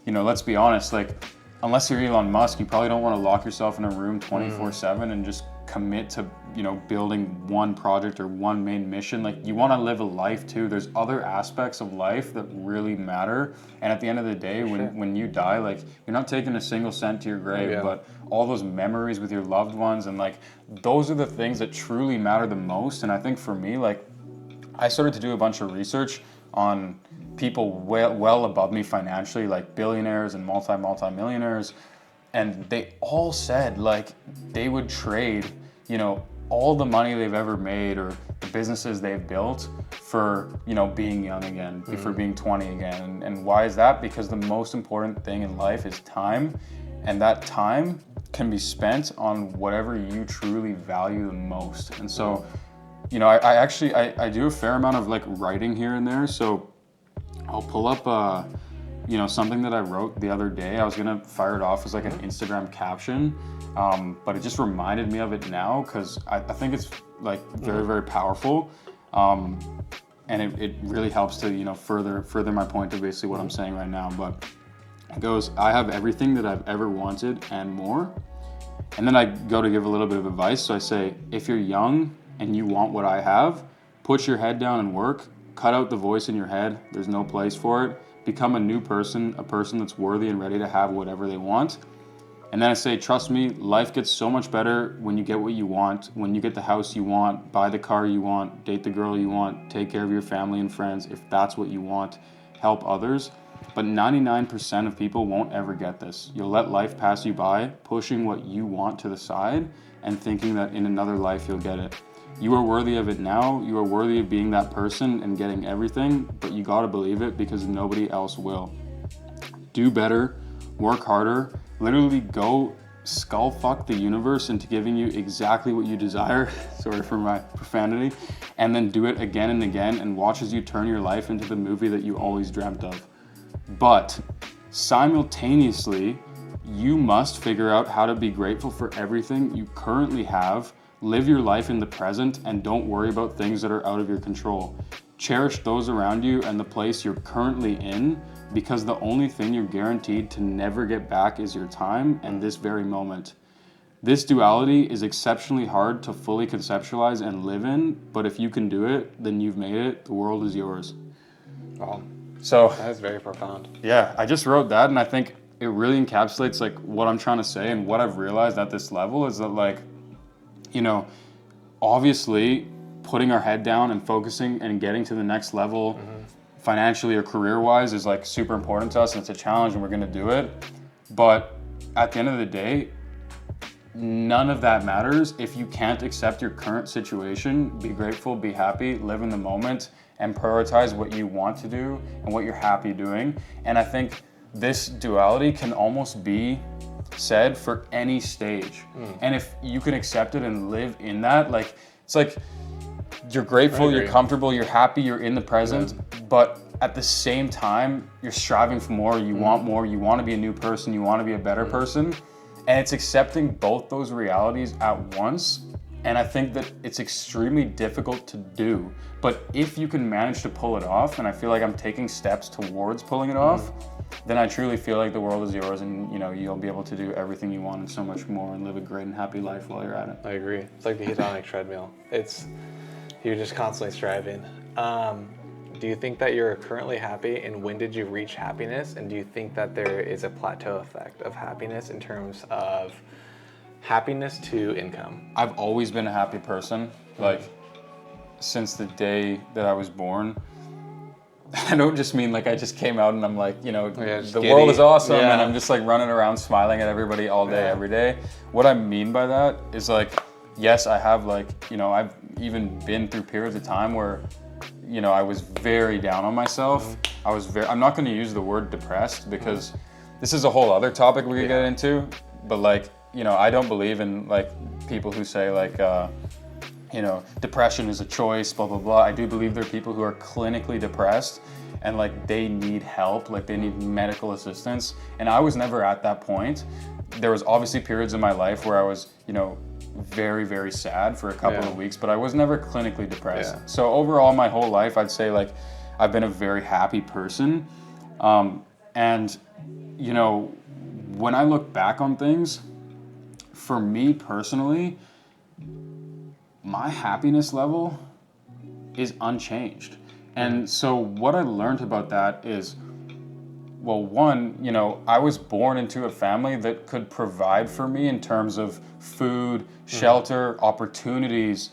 you know, let's be honest, like, unless you're Elon Musk, you probably don't want to lock yourself in a room 24/7 and just commit to, you know, building one project or one main mission. Like, you want to live a life too. There's other aspects of life that really matter. And at the end of the day, when you die, like, you're not taking a single cent to your grave, but all those memories with your loved ones, and like, those are the things that truly matter the most. And I think for me, like, I started to do a bunch of research on people well above me financially, like billionaires and multi-millionaires. And they all said, like, they would trade, you know, all the money they've ever made or the businesses they've built for, you know, being young again, for being 20 again. And why is that? Because the most important thing in life is time. And that time can be spent on whatever you truly value the most. And so, you know, I actually do a fair amount of like writing here and there. So I'll pull up, you know, something that I wrote the other day. I was gonna fire it off as like an Instagram caption, but it just reminded me of it now because I think it's like very, very powerful. And it really helps to, you know, further my point of basically what I'm saying right now. But it goes, I have everything that I've ever wanted and more. And then I go to give a little bit of advice. So I say, if you're young and you want what I have, put your head down and work. Cut out the voice in your head. There's no place for it. Become a new person, a person that's worthy and ready to have whatever they want. And then I say, trust me, life gets so much better when you get what you want, when you get the house you want, buy the car you want, date the girl you want, take care of your family and friends if that's what you want, help others. But 99% of people won't ever get this. You'll let life pass you by, pushing what you want to the side and thinking that in another life you'll get it. You are worthy of it now. You are worthy of being that person and getting everything, but you gotta believe it because nobody else will. Do better, work harder, literally go skull fuck the universe into giving you exactly what you desire, sorry for my profanity, and then do it again and again and watch as you turn your life into the movie that you always dreamt of. But simultaneously, you must figure out how to be grateful for everything you currently have. Live your life in the present and don't worry about things that are out of your control. Cherish those around you and the place you're currently in, because the only thing you're guaranteed to never get back is your time and this very moment. This duality is exceptionally hard to fully conceptualize and live in, but if you can do it, then you've made it. The world is yours. Wow. So that is very profound. Yeah, I just wrote that, and I think it really encapsulates like what I'm trying to say and what I've realized at this level is that, like, you know, obviously putting our head down and focusing and getting to the next level financially or career-wise is like super important to us, and it's a challenge and we're gonna do it. But at the end of the day, none of that matters if you can't accept your current situation, be grateful, be happy, live in the moment, and prioritize what you want to do and what you're happy doing. And I think this duality can almost be said for any stage. And if you can accept it and live in that, like, it's like you're grateful, you're comfortable, you're happy, you're in the present, but at the same time, you're striving for more, you want more, you want to be a new person, you want to be a better person. And it's accepting both those realities at once. And I think that it's extremely difficult to do. But if you can manage to pull it off, and I feel like I'm taking steps towards pulling it off, then I truly feel like the world is yours, and, you know, you'll be able to do everything you want and so much more and live a great and happy life while you're at it. I agree. It's like the hedonic treadmill. You're just constantly striving. Do you think that you're currently happy, and when did you reach happiness? And do you think that there is a plateau effect of happiness in terms of happiness to income? I've always been a happy person, like since the day that I was born. I don't just mean like I just came out and I'm like, you know, the world is awesome and I'm just like running around smiling at everybody all day, every day. What I mean by that is like, yes, I have like, you know, I've even been through periods of time where, you know, I was very down on myself. I'm not going to use the word depressed because this is a whole other topic we could get into, but like, you know, I don't believe in like people who say like, you know, depression is a choice, blah, blah, blah. I do believe there are people who are clinically depressed and like they need help, like they need medical assistance. And I was never at that point. There was obviously periods in my life where I was, you know, very, very sad for a couple of weeks, but I was never clinically depressed. So overall, my whole life, I'd say like I've been a very happy person. And, you know, when I look back on things, for me personally, my happiness level is unchanged. And so what I learned about that is, well, one, you know, I was born into a family that could provide for me in terms of food, shelter, opportunities,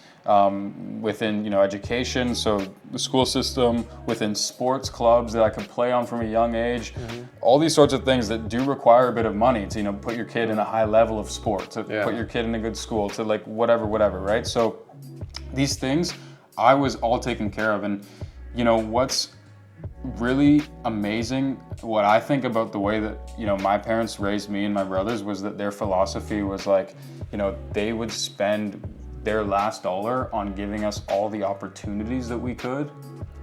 within, you know, education, so the school system, within sports clubs that I could play on from a young age, all these sorts of things that do require a bit of money to, you know, put your kid in a high level of sport, to put your kid in a good school, to like whatever, right? So these things I was all taken care of. And, you know, what's really amazing, what I think about the way that, you know, my parents raised me and my brothers, was that their philosophy was like, you know, they would spend their last dollar on giving us all the opportunities that we could,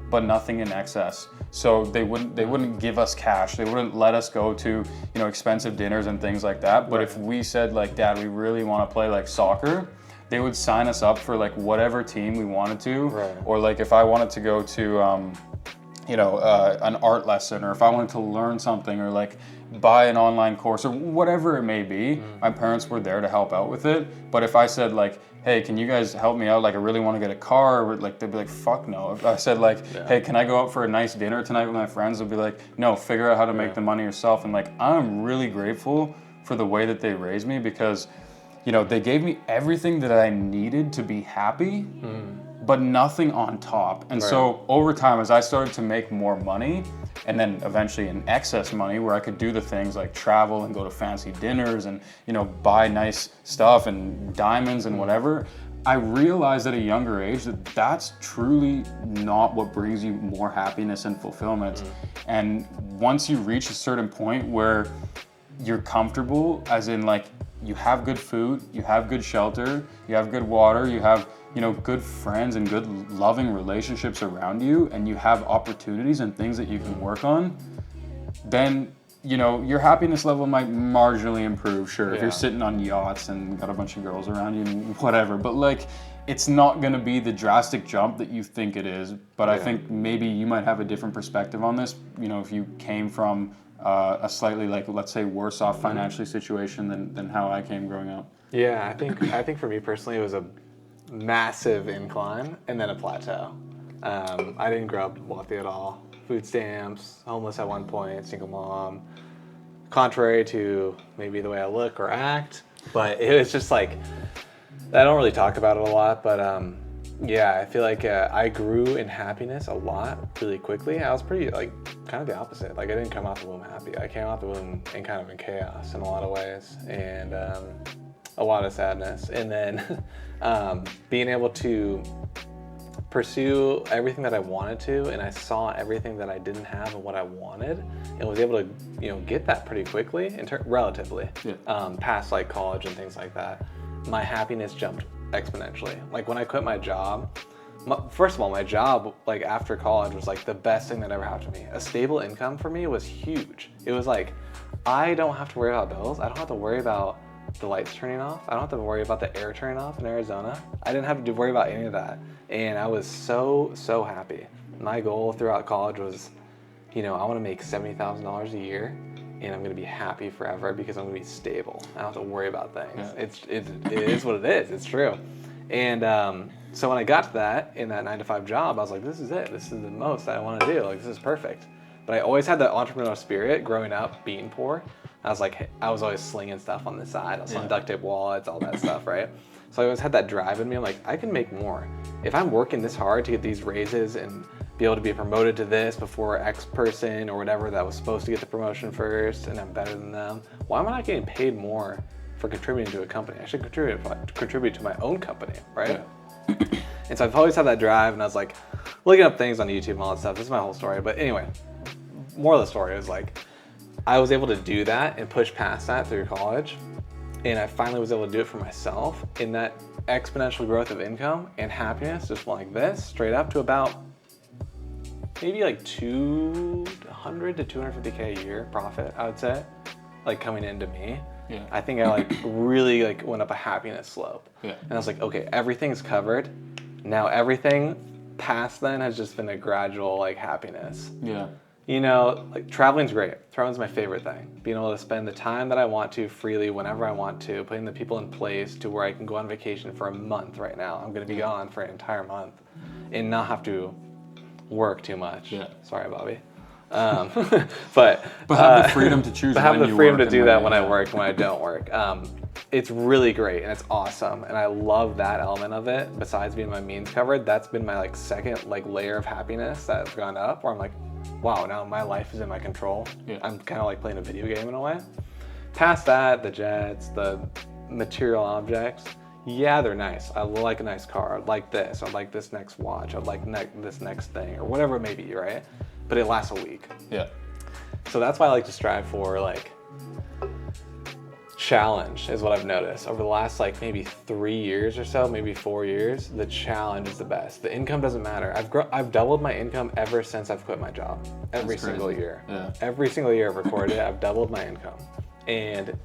but nothing in excess. So they wouldn't give us cash. They wouldn't let us go to, you know, expensive dinners and things like that. But if we said like, Dad, we really want to play like soccer, they would sign us up for like whatever team we wanted to. Or like if I wanted to go to you know, an art lesson, or if I wanted to learn something, or like buy an online course, or whatever it may be, my parents were there to help out with it. But if I said like, hey, can you guys help me out? Like, I really want to get a car, or like, they'd be like, fuck no. If I said like, hey, can I go out for a nice dinner tonight with my friends? They'd be like, no, figure out how to make the money yourself. And like, I'm really grateful for the way that they raised me, because, you know, they gave me everything that I needed to be happy, but nothing on top. And so over time, as I started to make more money, and then eventually in excess money, where I could do the things like travel and go to fancy dinners and, you know, buy nice stuff and diamonds and whatever, I realized at a younger age that that's truly not what brings you more happiness and fulfillment. And once you reach a certain point where you're comfortable, as in like, you have good food, you have good shelter, you have good water, you have, you know, good friends and good loving relationships around you, and you have opportunities and things that you can work on, then, you know, your happiness level might marginally improve, sure, if you're sitting on yachts and got a bunch of girls around you and whatever, but like, it's not gonna be the drastic jump that you think it is. But I think maybe you might have a different perspective on this, you know, if you came from a slightly, like, let's say, worse off financially situation than how I came growing up. Yeah, I think for me personally, it was a massive incline and then a plateau. I didn't grow up wealthy at all. Food stamps, homeless at one point, single mom. Contrary to maybe the way I look or act, but it was just like, I don't really talk about it a lot, but yeah, I feel like I grew in happiness a lot really quickly. I was pretty, like, kind of the opposite. Like, I didn't come out the womb happy. I came out the womb in kind of in chaos in a lot of ways, and a lot of sadness. And then being able to pursue everything that I wanted to, and I saw everything that I didn't have and what I wanted, and was able to, you know, get that pretty quickly, relatively, past like college and things like that. My happiness jumped exponentially. Like when I quit my job, first of all, my job, like after college, was like the best thing that ever happened to me. A stable income for me was huge. It was like, I don't have to worry about bills. I don't have to worry about the lights turning off. I don't have to worry about the air turning off in Arizona. I didn't have to worry about any of that. And I was so happy. My goal throughout college was, you know, I want to make $70,000 a year, and I'm going to be happy forever because I'm going to be stable. I don't have to worry about things. It is what it is. It's true. And so when I got to that, in that 9-to-5 job, I was like, this is it. This is the most I want to do. Like, this is perfect. But I always had that entrepreneurial spirit growing up, being poor. I was like, I was always slinging stuff on the side. I was selling duct tape wallets, all that stuff, right? So I always had that drive in me. I'm like, I can make more. If I'm working this hard to get these raises and be able to be promoted to this before X person or whatever that was supposed to get the promotion first, and I'm better than them, why am I not getting paid more for contributing to a company? I should contribute to my own company, right? Yeah. And so I've always had that drive, and I was like looking up things on YouTube and all that stuff. This is my whole story. But anyway, moral of the story is like, I was able to do that and push past that through college. And I finally was able to do it for myself. And that exponential growth of income and happiness just went like this, straight up to about maybe like 200 to 250K a year profit, I would say, like coming into me. Yeah. I think I like really like went up a happiness slope. Yeah. And I was like, okay, everything's covered. Now everything past then has just been a gradual like happiness. Yeah. You know, like traveling's great. Traveling's my favorite thing. Being able to spend the time that I want to freely whenever I want to, putting the people in place to where I can go on vacation for a month right now. I'm going to be gone for an entire month and not have to work too much. Yeah. Sorry, Bobby. But have the freedom to choose. But have when the you freedom work to do and that when when I work and when I don't work. It's really great and it's awesome, and I love that element of it. Besides being my means covered, that's been my like second like layer of happiness that's gone up. Where I'm like, wow, now my life is in my control. Yeah. I'm kind of like playing a video game in a way. Past that, the jets, the material objects. Yeah, they're nice. I like a nice car. I'd like this. I'd like this next watch. I'd like this next thing, or whatever it may be, right? But it lasts a week. Yeah. So that's why I like to strive for like challenge is what I've noticed over the last like maybe 3 years or so, maybe 4 years. The challenge is the best. The income doesn't matter. I've doubled my income ever since I've quit my job. Every single year. Yeah. Every single year I've recorded it, I've doubled my income, and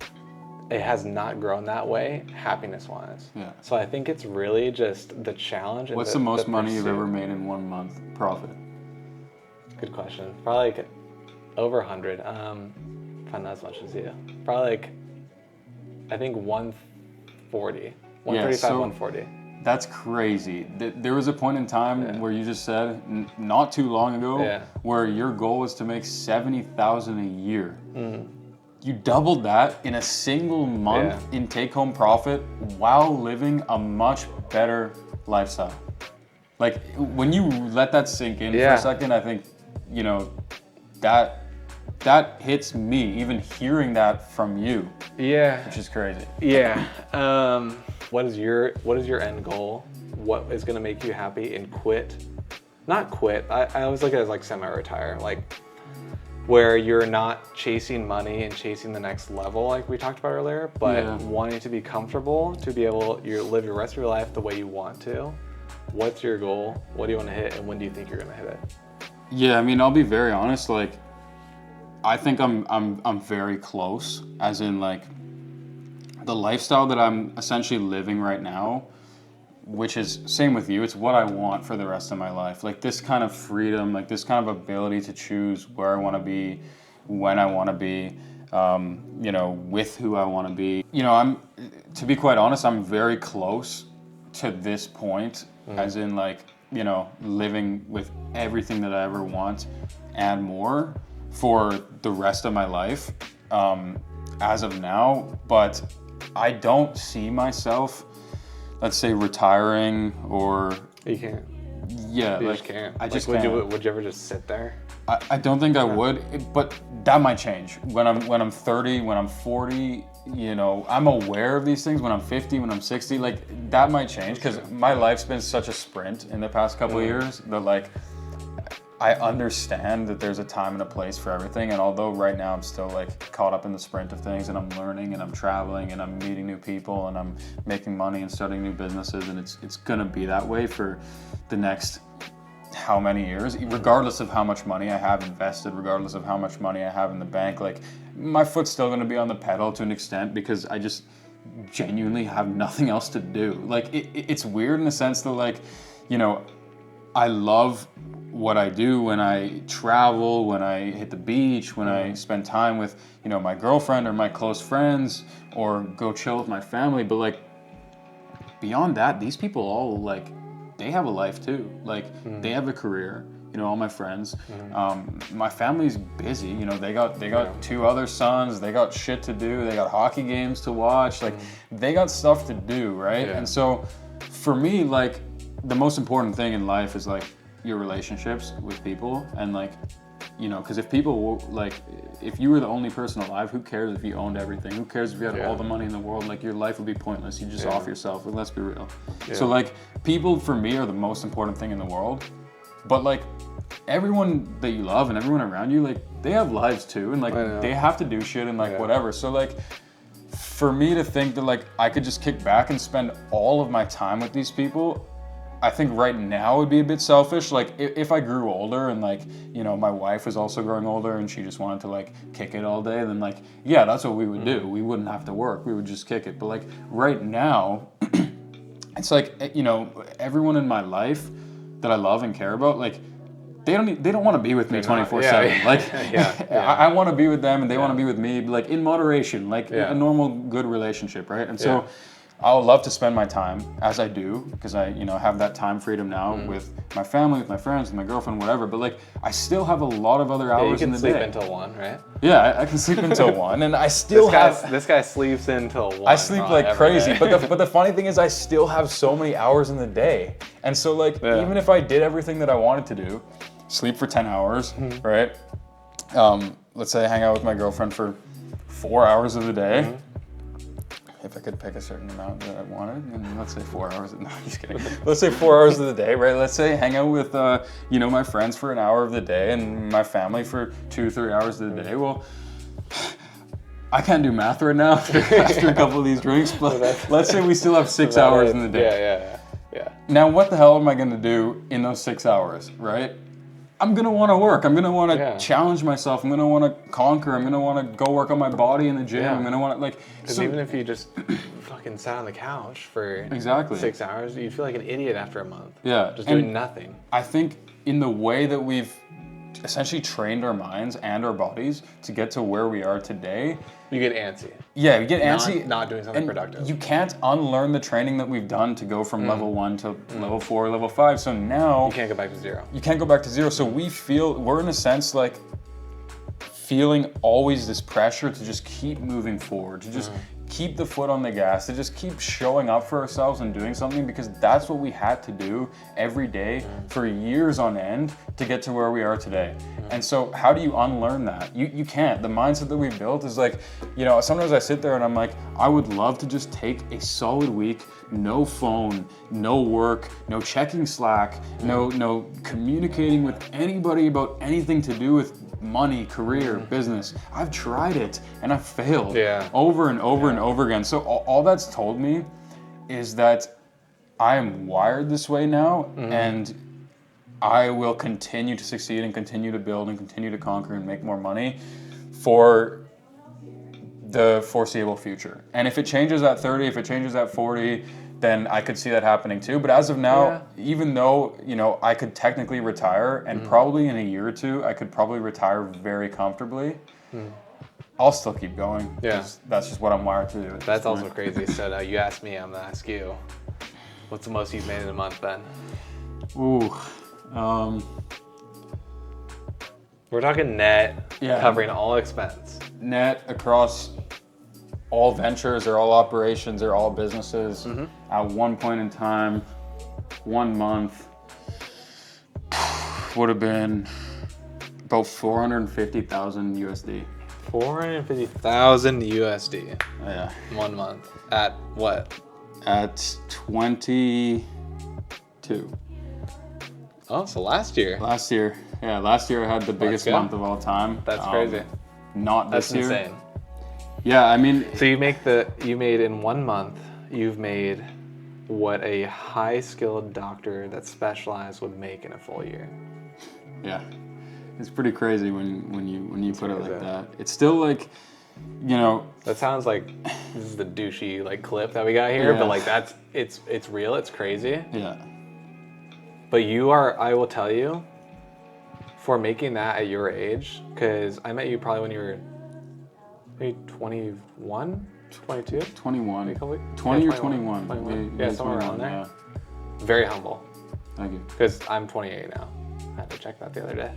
it has not grown that way happiness wise. Yeah. So I think it's really just the challenge. What's the most money you've ever made in 1 month profit? Good question. Probably like over 100. Not as much as you. Probably like, I think 140. 135, so 140. That's crazy. There was a point in time where you just said, not too long ago, where your goal was to make $70,000 a year. You doubled that in a single month in take-home profit while living a much better lifestyle. Like, when you let that sink in for a second, I think, you know, that hits me, even hearing that from you. Yeah. Which is crazy. Yeah. What is your end goal? What is gonna make you happy and quit? Not quit. I always look at it as like semi-retire, like where you're not chasing money and chasing the next level like we talked about earlier, but wanting to be comfortable to be able to live your rest of your life the way you want to. What's your goal? What do you want to hit, and when do you think you're gonna hit it? Yeah, I mean, I'll be very honest. Like, I think I'm very close. As in, like, the lifestyle that I'm essentially living right now, which is same with you. It's what I want for the rest of my life. Like, this kind of freedom, like this kind of ability to choose where I want to be, when I want to be, you know, with who I want to be. You know, to be quite honest, I'm very close to this point. As in, like, you know, living with everything that I ever want and more for the rest of my life, as of now. But I don't see myself, let's say, retiring or... You can't. Yeah, you like, just can't. I just like, can't. Would you ever just sit there? I don't think I would, but that might change when I'm 30, when I'm 40. You know, I'm aware of these things when I'm 50, when I'm 60. Like, that might change because my life's been such a sprint in the past couple of years that, like, I understand that there's a time and a place for everything. And although right now I'm still like caught up in the sprint of things, and I'm learning and I'm traveling and I'm meeting new people and I'm making money and starting new businesses, and it's gonna be that way for the next how many years, regardless of how much money I have invested, regardless of how much money I have in the bank. Like, my foot's still gonna be on the pedal to an extent because I just genuinely have nothing else to do. Like, it's weird in the sense that, like, you know, I love what I do when I travel, when I hit the beach, when I spend time with, you know, my girlfriend or my close friends, or go chill with my family. But, like, beyond that, these people all, like, they have a life too. Like, they have a career. You know, all my friends, my family's busy. You know, they got 2 other sons. They got shit to do. They got hockey games to watch. Like, they got stuff to do, right? And so, for me, like, the most important thing in life is, like, your relationships with people. And, like, you know, because if people, like, if you were the only person alive, who cares if you owned everything? Who cares if you had all the money in the world? Like, your life would be pointless. You just off yourself. Like, let's be real. So, like, people for me are the most important thing in the world. But, like, everyone that you love and everyone around you, like, they have lives too, and, like, they have to do shit and, like, whatever. So, like, for me to think that, like, I could just kick back and spend all of my time with these people, I think right now would be a bit selfish. Like, if I grew older and, like, you know, my wife was also growing older and she just wanted to, like, kick it all day, then, like, yeah, that's what we would do. We wouldn't have to work. We would just kick it. But, like, right now, it's like, you know, everyone in my life that I love and care about, like, they don't want to be with me 24/7. Yeah. Like, Yeah. I want to be with them, and they want to be with me, like in moderation, like a normal, good relationship, right? And so, I would love to spend my time as I do, because I, have that time freedom now with my family, with my friends, with my girlfriend, whatever. But like, I still have a lot of other hours in the day. You can sleep until 1, right? Yeah, I can sleep until 1, and I still This guy sleeps until 1. I sleep like crazy, but the funny thing is, I still have so many hours in the day, and so like, even if I did everything that I wanted to do, sleep for 10 hours, right? Let's say I hang out with my girlfriend for 4 hours of the day. If I could pick a certain amount that I wanted, and let's say 4 hours. No, I'm just kidding. Let's say 4 hours of the day, right? Let's say hang out with, my friends for an hour of the day, and my family for 2-3 hours of the day. Well, I can't do math right now after a couple of these drinks, but let's say we still have 6 hours in the day. Yeah. Now, what the hell am I going to do in those 6 hours, right? I'm going to want to work. I'm going to want to challenge myself. I'm going to want to conquer. I'm going to want to go work on my body in the gym. I'm going to want to, Because even if you just fucking sat on the couch for 6 hours, you'd feel like an idiot after a month. Yeah. Just doing nothing. I think in the way that we've essentially trained our minds and our bodies to get to where we are today. You get antsy. Yeah, you get antsy. Not doing something productive. You can't unlearn the training that we've done to go from level 1 to level 4, level 5. So now you can't go back to 0. You can't go back to 0. So we're in a sense like feeling always this pressure to just keep moving forward, to just keep the foot on the gas, to just keep showing up for ourselves and doing something, because that's what we had to do every day for years on end to get to where we are today. And so how do you unlearn that? You can't. The mindset that we built is like, sometimes I sit there and I'm like, I would love to just take a solid week, no phone, no work, no checking Slack, no communicating with anybody about anything to do with money, career, business. I've tried it and I've failed over and over and over again. So all that's told me is that I am wired this way now, and I will continue to succeed and continue to build and continue to conquer and make more money for the foreseeable future. And if it changes at 30, if it changes at 40, then I could see that happening too. But as of now, even though, I could technically retire, and probably in a year or two, I could probably retire very comfortably, I'll still keep going. Yeah. That's just what I'm wired to do. That's also crazy. So you asked me, I'm gonna ask you, what's the most you've made in a month then? Ooh. We're talking net, covering all expense. Net across all ventures or all operations or all businesses at one point in time, 1 month, would have been about 450,000 USD. 450,000 USD. Yeah. 1 month. At what? At 22. Oh, so last year. Last year I had the biggest month of all time. That's crazy. Not this year. That's insane. Yeah, I mean. So you made in 1 month, you've made what a high-skilled doctor that specialized would make in a full year. Yeah, it's pretty crazy when you put it like that. It's still like, That sounds like this is the douchey clip that we got here, but it's real. It's crazy. Yeah. But I will tell you, for making that at your age, because I met you probably when you were maybe 21, 22? 21. 20 or 21. 21. Yeah, somewhere around there. Yeah. Very humble. Thank you. Because I'm 28 now. I had to check that the other day.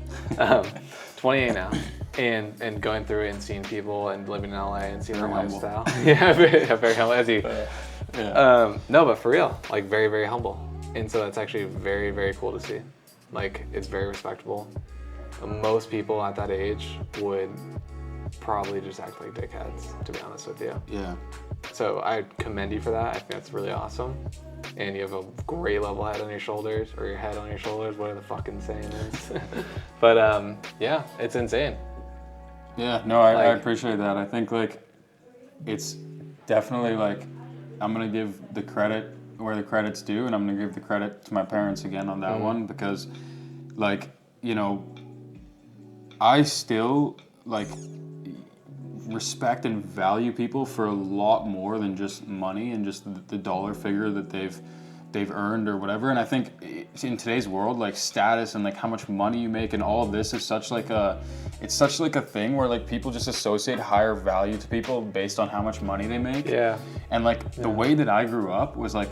28 now. And going through it and seeing people and living in LA and seeing their lifestyle. Very humble. As you. Yeah. No, but for real, very, very humble. And so that's actually very, very cool to see. It's very respectable. Most people at that age would probably just act like dickheads, to be honest with you. Yeah. So I commend you for that. I think that's really awesome. And you have a great level head on your shoulders, or your head on your shoulders, whatever the fucking saying is. But yeah, it's insane. Yeah, no, I appreciate that. I think it's definitely I'm gonna give the credit where the credit's due, and I'm gonna give the credit to my parents again on that one, because I still respect and value people for a lot more than just money and just the dollar figure that they've they've earned or whatever. And I think in today's world, like status and like how much money you make and all of this is such like a thing where like people just associate higher value to people based on how much money they make. Yeah. And like the way that I grew up was like,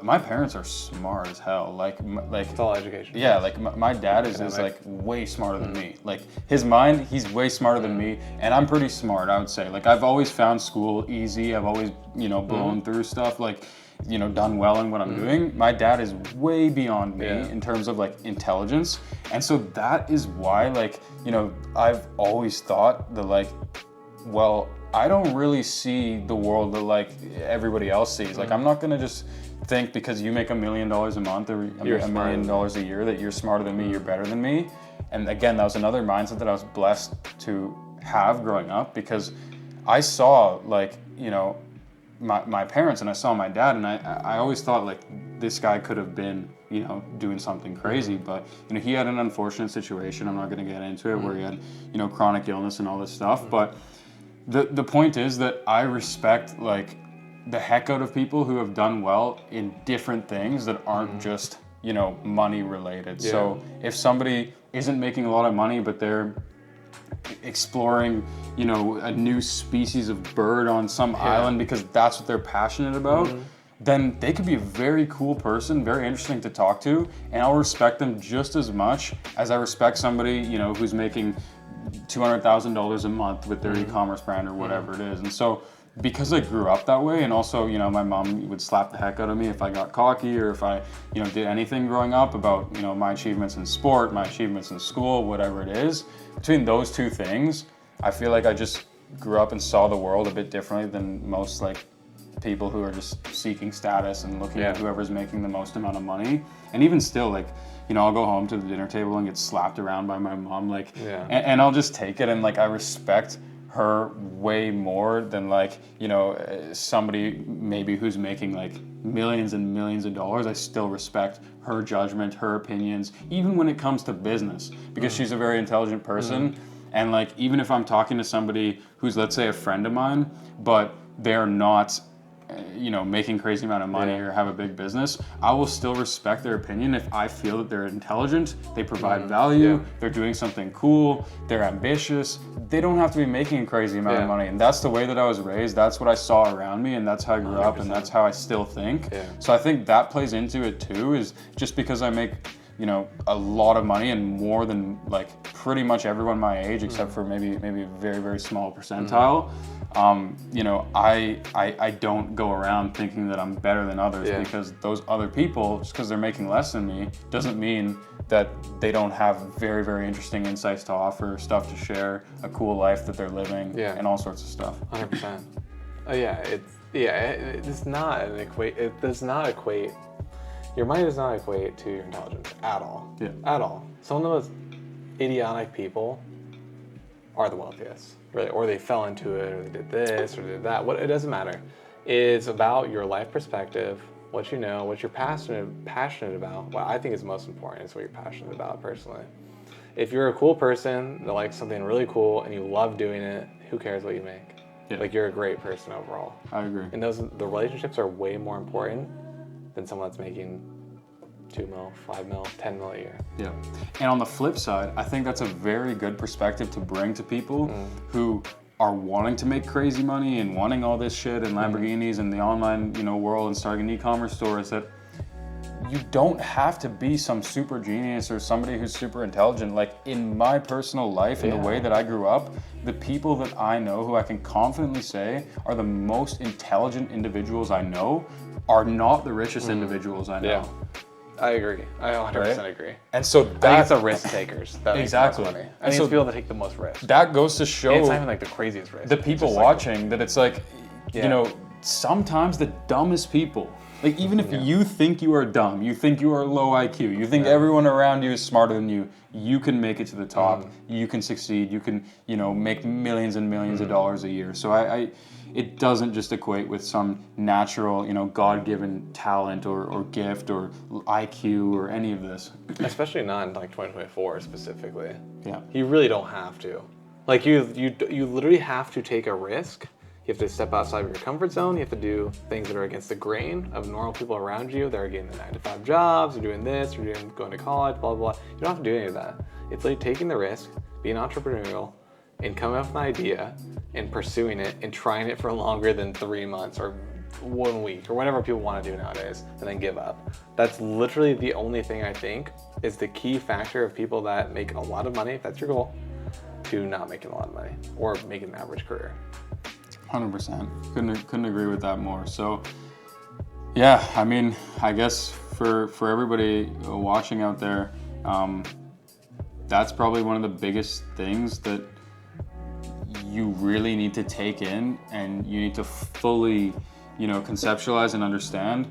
my parents are smart as hell. Like it's all education. Yeah, like my dad is like way smarter than me. Like his mind, he's way smarter than me, and I'm pretty smart, I would say. Like I've always found school easy. I've always, blown through stuff, like, done well in what I'm doing. My dad is way beyond me in terms of like intelligence. And so that is why, like, I've always thought that like, well, I don't really see the world that like everybody else sees. Like I'm not gonna just think because you make $1 million a month or $1 million a year that you're smarter than me, you're better than me. And again, that was another mindset that I was blessed to have growing up, because I saw like, my parents and I saw my dad, and I always thought like this guy could have been, doing something crazy, but he had an unfortunate situation. I'm not going to get into it, where he had, chronic illness and all this stuff. But the point is that I respect like the heck out of people who have done well in different things that aren't just, money related. Yeah. So if somebody isn't making a lot of money, but they're exploring, a new species of bird on some island because that's what they're passionate about, then they could be a very cool person, very interesting to talk to, and I'll respect them just as much as I respect somebody, who's making $200,000 a month with their e-commerce brand or whatever it is. And so because I grew up that way, and also, my mom would slap the heck out of me if I got cocky or if I, did anything growing up about, my achievements in sport, my achievements in school, whatever it is. Between those two things, I feel like I just grew up and saw the world a bit differently than most like people who are just seeking status and looking at whoever's making the most amount of money. And even still, like, I'll go home to the dinner table and get slapped around by my mom, like, and I'll just take it, and like I respect her way more than like, somebody maybe who's making like millions and millions of dollars. I still respect her judgment, her opinions, even when it comes to business, because she's a very intelligent person. And like, even if I'm talking to somebody who's, let's say, a friend of mine, but they're not, making crazy amount of money or have a big business, I will still respect their opinion if I feel that they're intelligent, they provide value, they're doing something cool, they're ambitious. They don't have to be making a crazy amount of money. And that's the way that I was raised. That's what I saw around me, and that's how I grew 100%. Up, and that's how I still think. So I think that plays into it too, is just because I make, a lot of money and more than like pretty much everyone my age, except for maybe a very, very small percentile. I don't go around thinking that I'm better than others, because those other people, just because they're making less than me, doesn't mean that they don't have very, very interesting insights to offer, stuff to share, a cool life that they're living, and all sorts of stuff. 100%. It does not equate. It does not equate. Your money does not equate to your intelligence at all. At all. Some of the most idiotic people are the wealthiest, really, or they fell into it, or they did this, or they did that. It doesn't matter. It's about your life perspective, what you know, what you're passionate about. What I think is most important is what you're passionate about personally. If you're a cool person that likes something really cool and you love doing it, who cares what you make? Like, you're a great person overall. I agree. And the relationships are way more important than someone that's making 2 mil, 5 mil, 10 mil a year. Yeah. And on the flip side, I think that's a very good perspective to bring to people who are wanting to make crazy money and wanting all this shit and Lamborghinis and the online, world and starting an e-commerce store, is that you don't have to be some super genius or somebody who's super intelligent. Like, in my personal life, in the way that I grew up, the people that I know who I can confidently say are the most intelligent individuals I know are not the richest individuals I know. Yeah. I agree. I 100% agree. And so that's the risk takers. That exactly. Makes the most money. I mean, it's people that take the most risk. That goes to show. It's not even like the craziest risk. The people watching that it's like, sometimes the dumbest people. Like, even if you think you are dumb, you think you are low IQ, you think everyone around you is smarter than you, you can make it to the top. You can succeed. You can, make millions and millions of dollars a year. So it doesn't just equate with some natural, God-given talent or gift or IQ or any of this. Especially not in like 2024 specifically. Yeah. You really don't have to. Like, you literally have to take a risk You have to step outside of your comfort zone. You have to do things that are against the grain of normal people around you. They're getting the 9-to-5 jobs, they're doing this, they're going to college, blah, blah, blah. You don't have to do any of that. It's like taking the risk, being entrepreneurial, and coming up with an idea and pursuing it and trying it for longer than 3 months or 1 week or whatever people want to do nowadays, and then give up. That's literally the only thing I think is the key factor of people that make a lot of money, if that's your goal, to not making a lot of money or making an average career. 100%. Couldn't agree with that more. So yeah, I mean, I guess for everybody watching out there, that's probably one of the biggest things that you really need to take in and you need to fully, conceptualize and understand.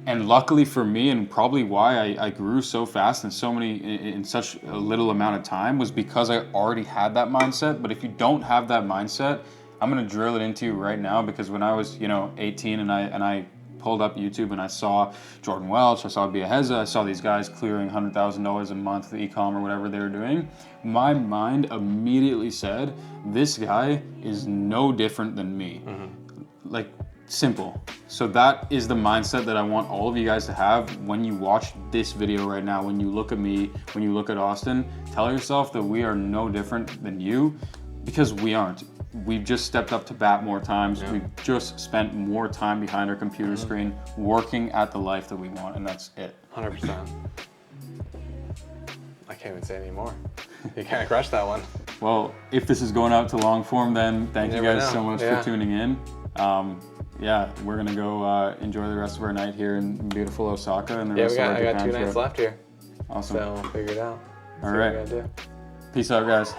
And luckily for me, and probably why I grew so fast and in such a little amount of time, was because I already had that mindset. But if you don't have that mindset, I'm gonna drill it into you right now, because when I was 18 and I pulled up YouTube and I saw Jordan Welch, I saw Biaheza, I saw these guys clearing $100,000 a month with Ecom or whatever they were doing, my mind immediately said, this guy is no different than me. Like, simple. So that is the mindset that I want all of you guys to have when you watch this video right now. When you look at me, when you look at Austin, tell yourself that we are no different than you, because we aren't. We've just stepped up to bat more times. Yeah. We've just spent more time behind our computer screen working at the life that we want, and that's it. 100%. I can't even say any more. You kind of crushed that one. Well, if this is going out to long form, then thank you guys so much for tuning in. Yeah, we're gonna go enjoy the rest of our night here in beautiful Osaka and the rest of our Japan trip. I got 2 nights left here. Awesome. So we'll figure it out. All right. Peace out, guys.